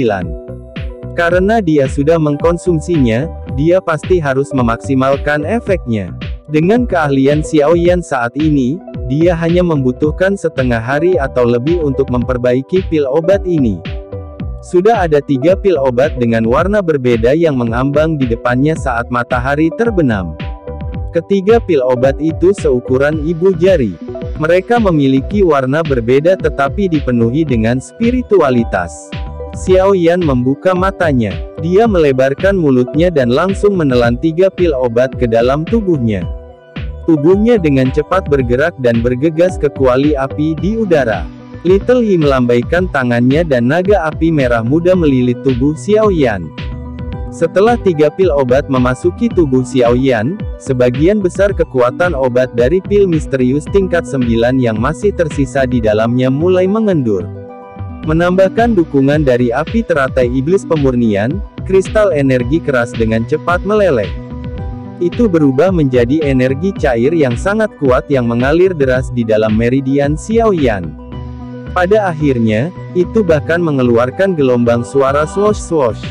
Karena dia sudah mengkonsumsinya, dia pasti harus memaksimalkan efeknya. Dengan keahlian Xiao Yan saat ini, dia hanya membutuhkan setengah hari atau lebih untuk memperbaiki pil obat ini. Sudah ada 3 pil obat dengan warna berbeda yang mengambang di depannya saat matahari terbenam. Ketiga pil obat itu seukuran ibu jari. Mereka memiliki warna berbeda tetapi dipenuhi dengan spiritualitas. Xiao Yan membuka matanya. Dia melebarkan mulutnya dan langsung menelan 3 pil obat ke dalam tubuhnya. Tubuhnya dengan cepat bergerak dan bergegas ke kuali api di udara. Little He melambaikan tangannya dan naga api merah muda melilit tubuh Xiao Yan. Setelah 3 pil obat memasuki tubuh Xiao Yan, sebagian besar kekuatan obat dari pil misterius tingkat 9 yang masih tersisa di dalamnya mulai mengendur. Menambahkan dukungan dari api teratai iblis pemurnian, kristal energi keras dengan cepat meleleh. Itu berubah menjadi energi cair yang sangat kuat yang mengalir deras di dalam meridian Xiao Yan. Pada akhirnya, itu bahkan mengeluarkan gelombang suara swoosh-swoosh.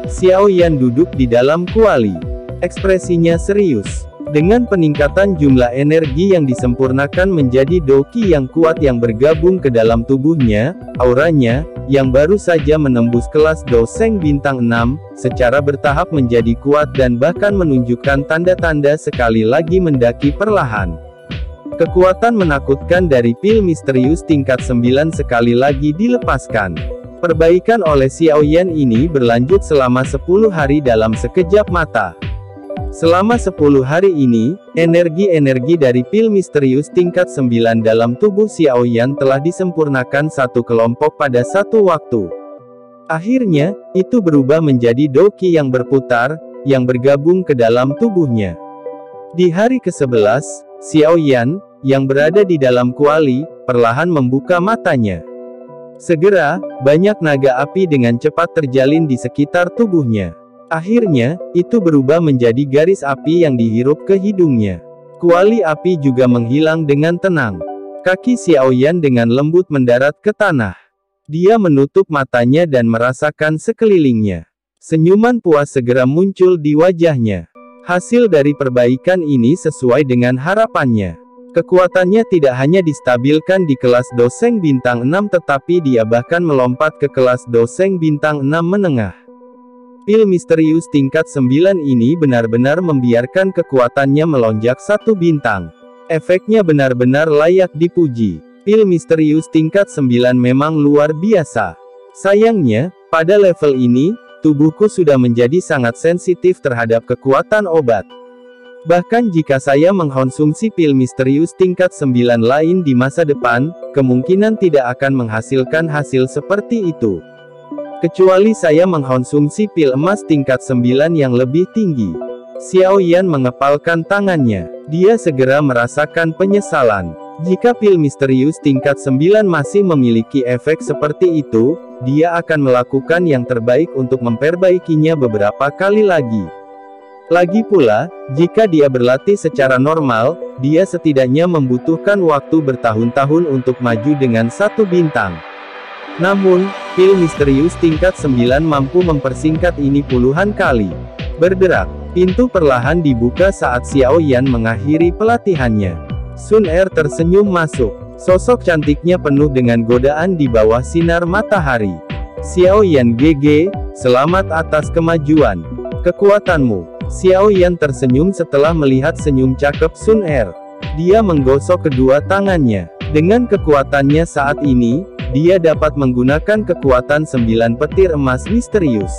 Xiao Yan duduk di dalam kuali. Ekspresinya serius. Dengan peningkatan jumlah energi yang disempurnakan menjadi doki yang kuat yang bergabung ke dalam tubuhnya, auranya, yang baru saja menembus kelas Doseng bintang 6, secara bertahap menjadi kuat dan bahkan menunjukkan tanda-tanda sekali lagi mendaki perlahan. Kekuatan menakutkan dari pil misterius tingkat 9 sekali lagi dilepaskan. Perbaikan oleh Xiaoyan ini berlanjut selama 10 hari dalam sekejap mata. Selama 10 hari ini, energi-energi dari pil misterius tingkat 9 dalam tubuh Xiaoyan telah disempurnakan satu kelompok pada satu waktu. Akhirnya, itu berubah menjadi doki yang berputar, yang bergabung ke dalam tubuhnya. Di hari ke-11, Xiaoyan, yang berada di dalam kuali, perlahan membuka matanya. Segera, banyak naga api dengan cepat terjalin di sekitar tubuhnya. Akhirnya, itu berubah menjadi garis api yang dihirup ke hidungnya. Kuali api juga menghilang dengan tenang. Kaki Xiaoyan dengan lembut mendarat ke tanah. Dia menutup matanya dan merasakan sekelilingnya. Senyuman puas segera muncul di wajahnya. Hasil dari perbaikan ini sesuai dengan harapannya. Kekuatannya tidak hanya distabilkan di kelas Doseng bintang 6 tetapi dia bahkan melompat ke kelas Doseng bintang 6 menengah. Pil misterius tingkat 9 ini benar-benar membiarkan kekuatannya melonjak satu bintang. Efeknya benar-benar layak dipuji. Pil misterius tingkat 9 memang luar biasa. Sayangnya, pada level ini, tubuhku sudah menjadi sangat sensitif terhadap kekuatan obat. Bahkan jika saya mengkonsumsi pil misterius tingkat 9 lain di masa depan, kemungkinan tidak akan menghasilkan hasil seperti itu. Kecuali saya mengkonsumsi pil emas tingkat 9 yang lebih tinggi. Xiaoyan mengepalkan tangannya. Dia segera merasakan penyesalan. Jika pil misterius tingkat 9 masih memiliki efek seperti itu, dia akan melakukan yang terbaik untuk memperbaikinya beberapa kali lagi. Lagi pula, jika dia berlatih secara normal, dia setidaknya membutuhkan waktu bertahun-tahun untuk maju dengan satu bintang. Namun, pil misterius tingkat 9 mampu mempersingkat ini puluhan kali. Berderak, pintu perlahan dibuka saat Xiaoyan mengakhiri pelatihannya. Sun Er tersenyum masuk. Sosok cantiknya penuh dengan godaan di bawah sinar matahari. Xiaoyan GG, selamat atas kemajuan. Kekuatanmu. Xiaoyan tersenyum setelah melihat senyum cakep Sun Er. Dia menggosok kedua tangannya. Dengan kekuatannya saat ini, dia dapat menggunakan kekuatan 9 petir emas misterius.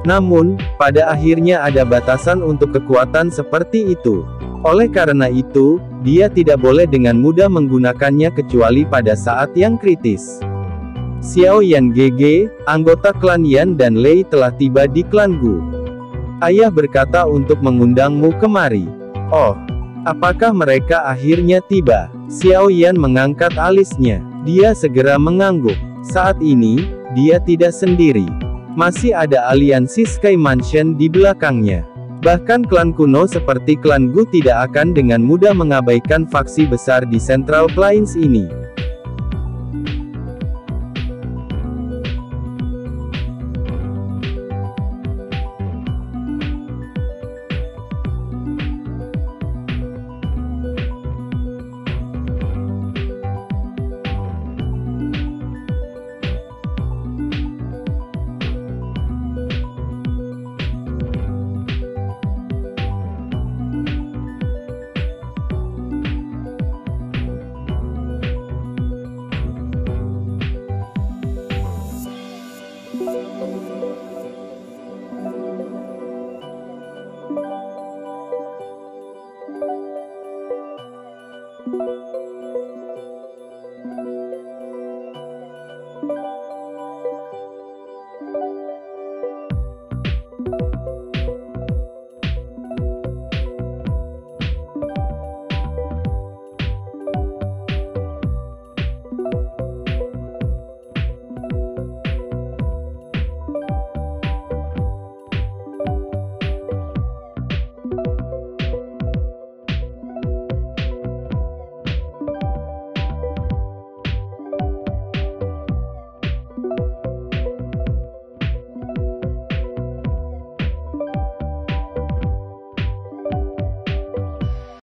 Namun, pada akhirnya ada batasan untuk kekuatan seperti itu. Oleh karena itu, dia tidak boleh dengan mudah menggunakannya kecuali pada saat yang kritis. Xiaoyan GG, anggota klan Yan dan Lei telah tiba di klan Gu. Ayah berkata untuk mengundangmu kemari. Oh, apakah mereka akhirnya tiba? Xiaoyan mengangkat alisnya. Dia segera mengangguk. Saat ini, dia tidak sendiri. Masih ada aliansi Sky Mansion di belakangnya. Bahkan klan kuno seperti klan Gu tidak akan dengan mudah mengabaikan faksi besar di Central Plains ini.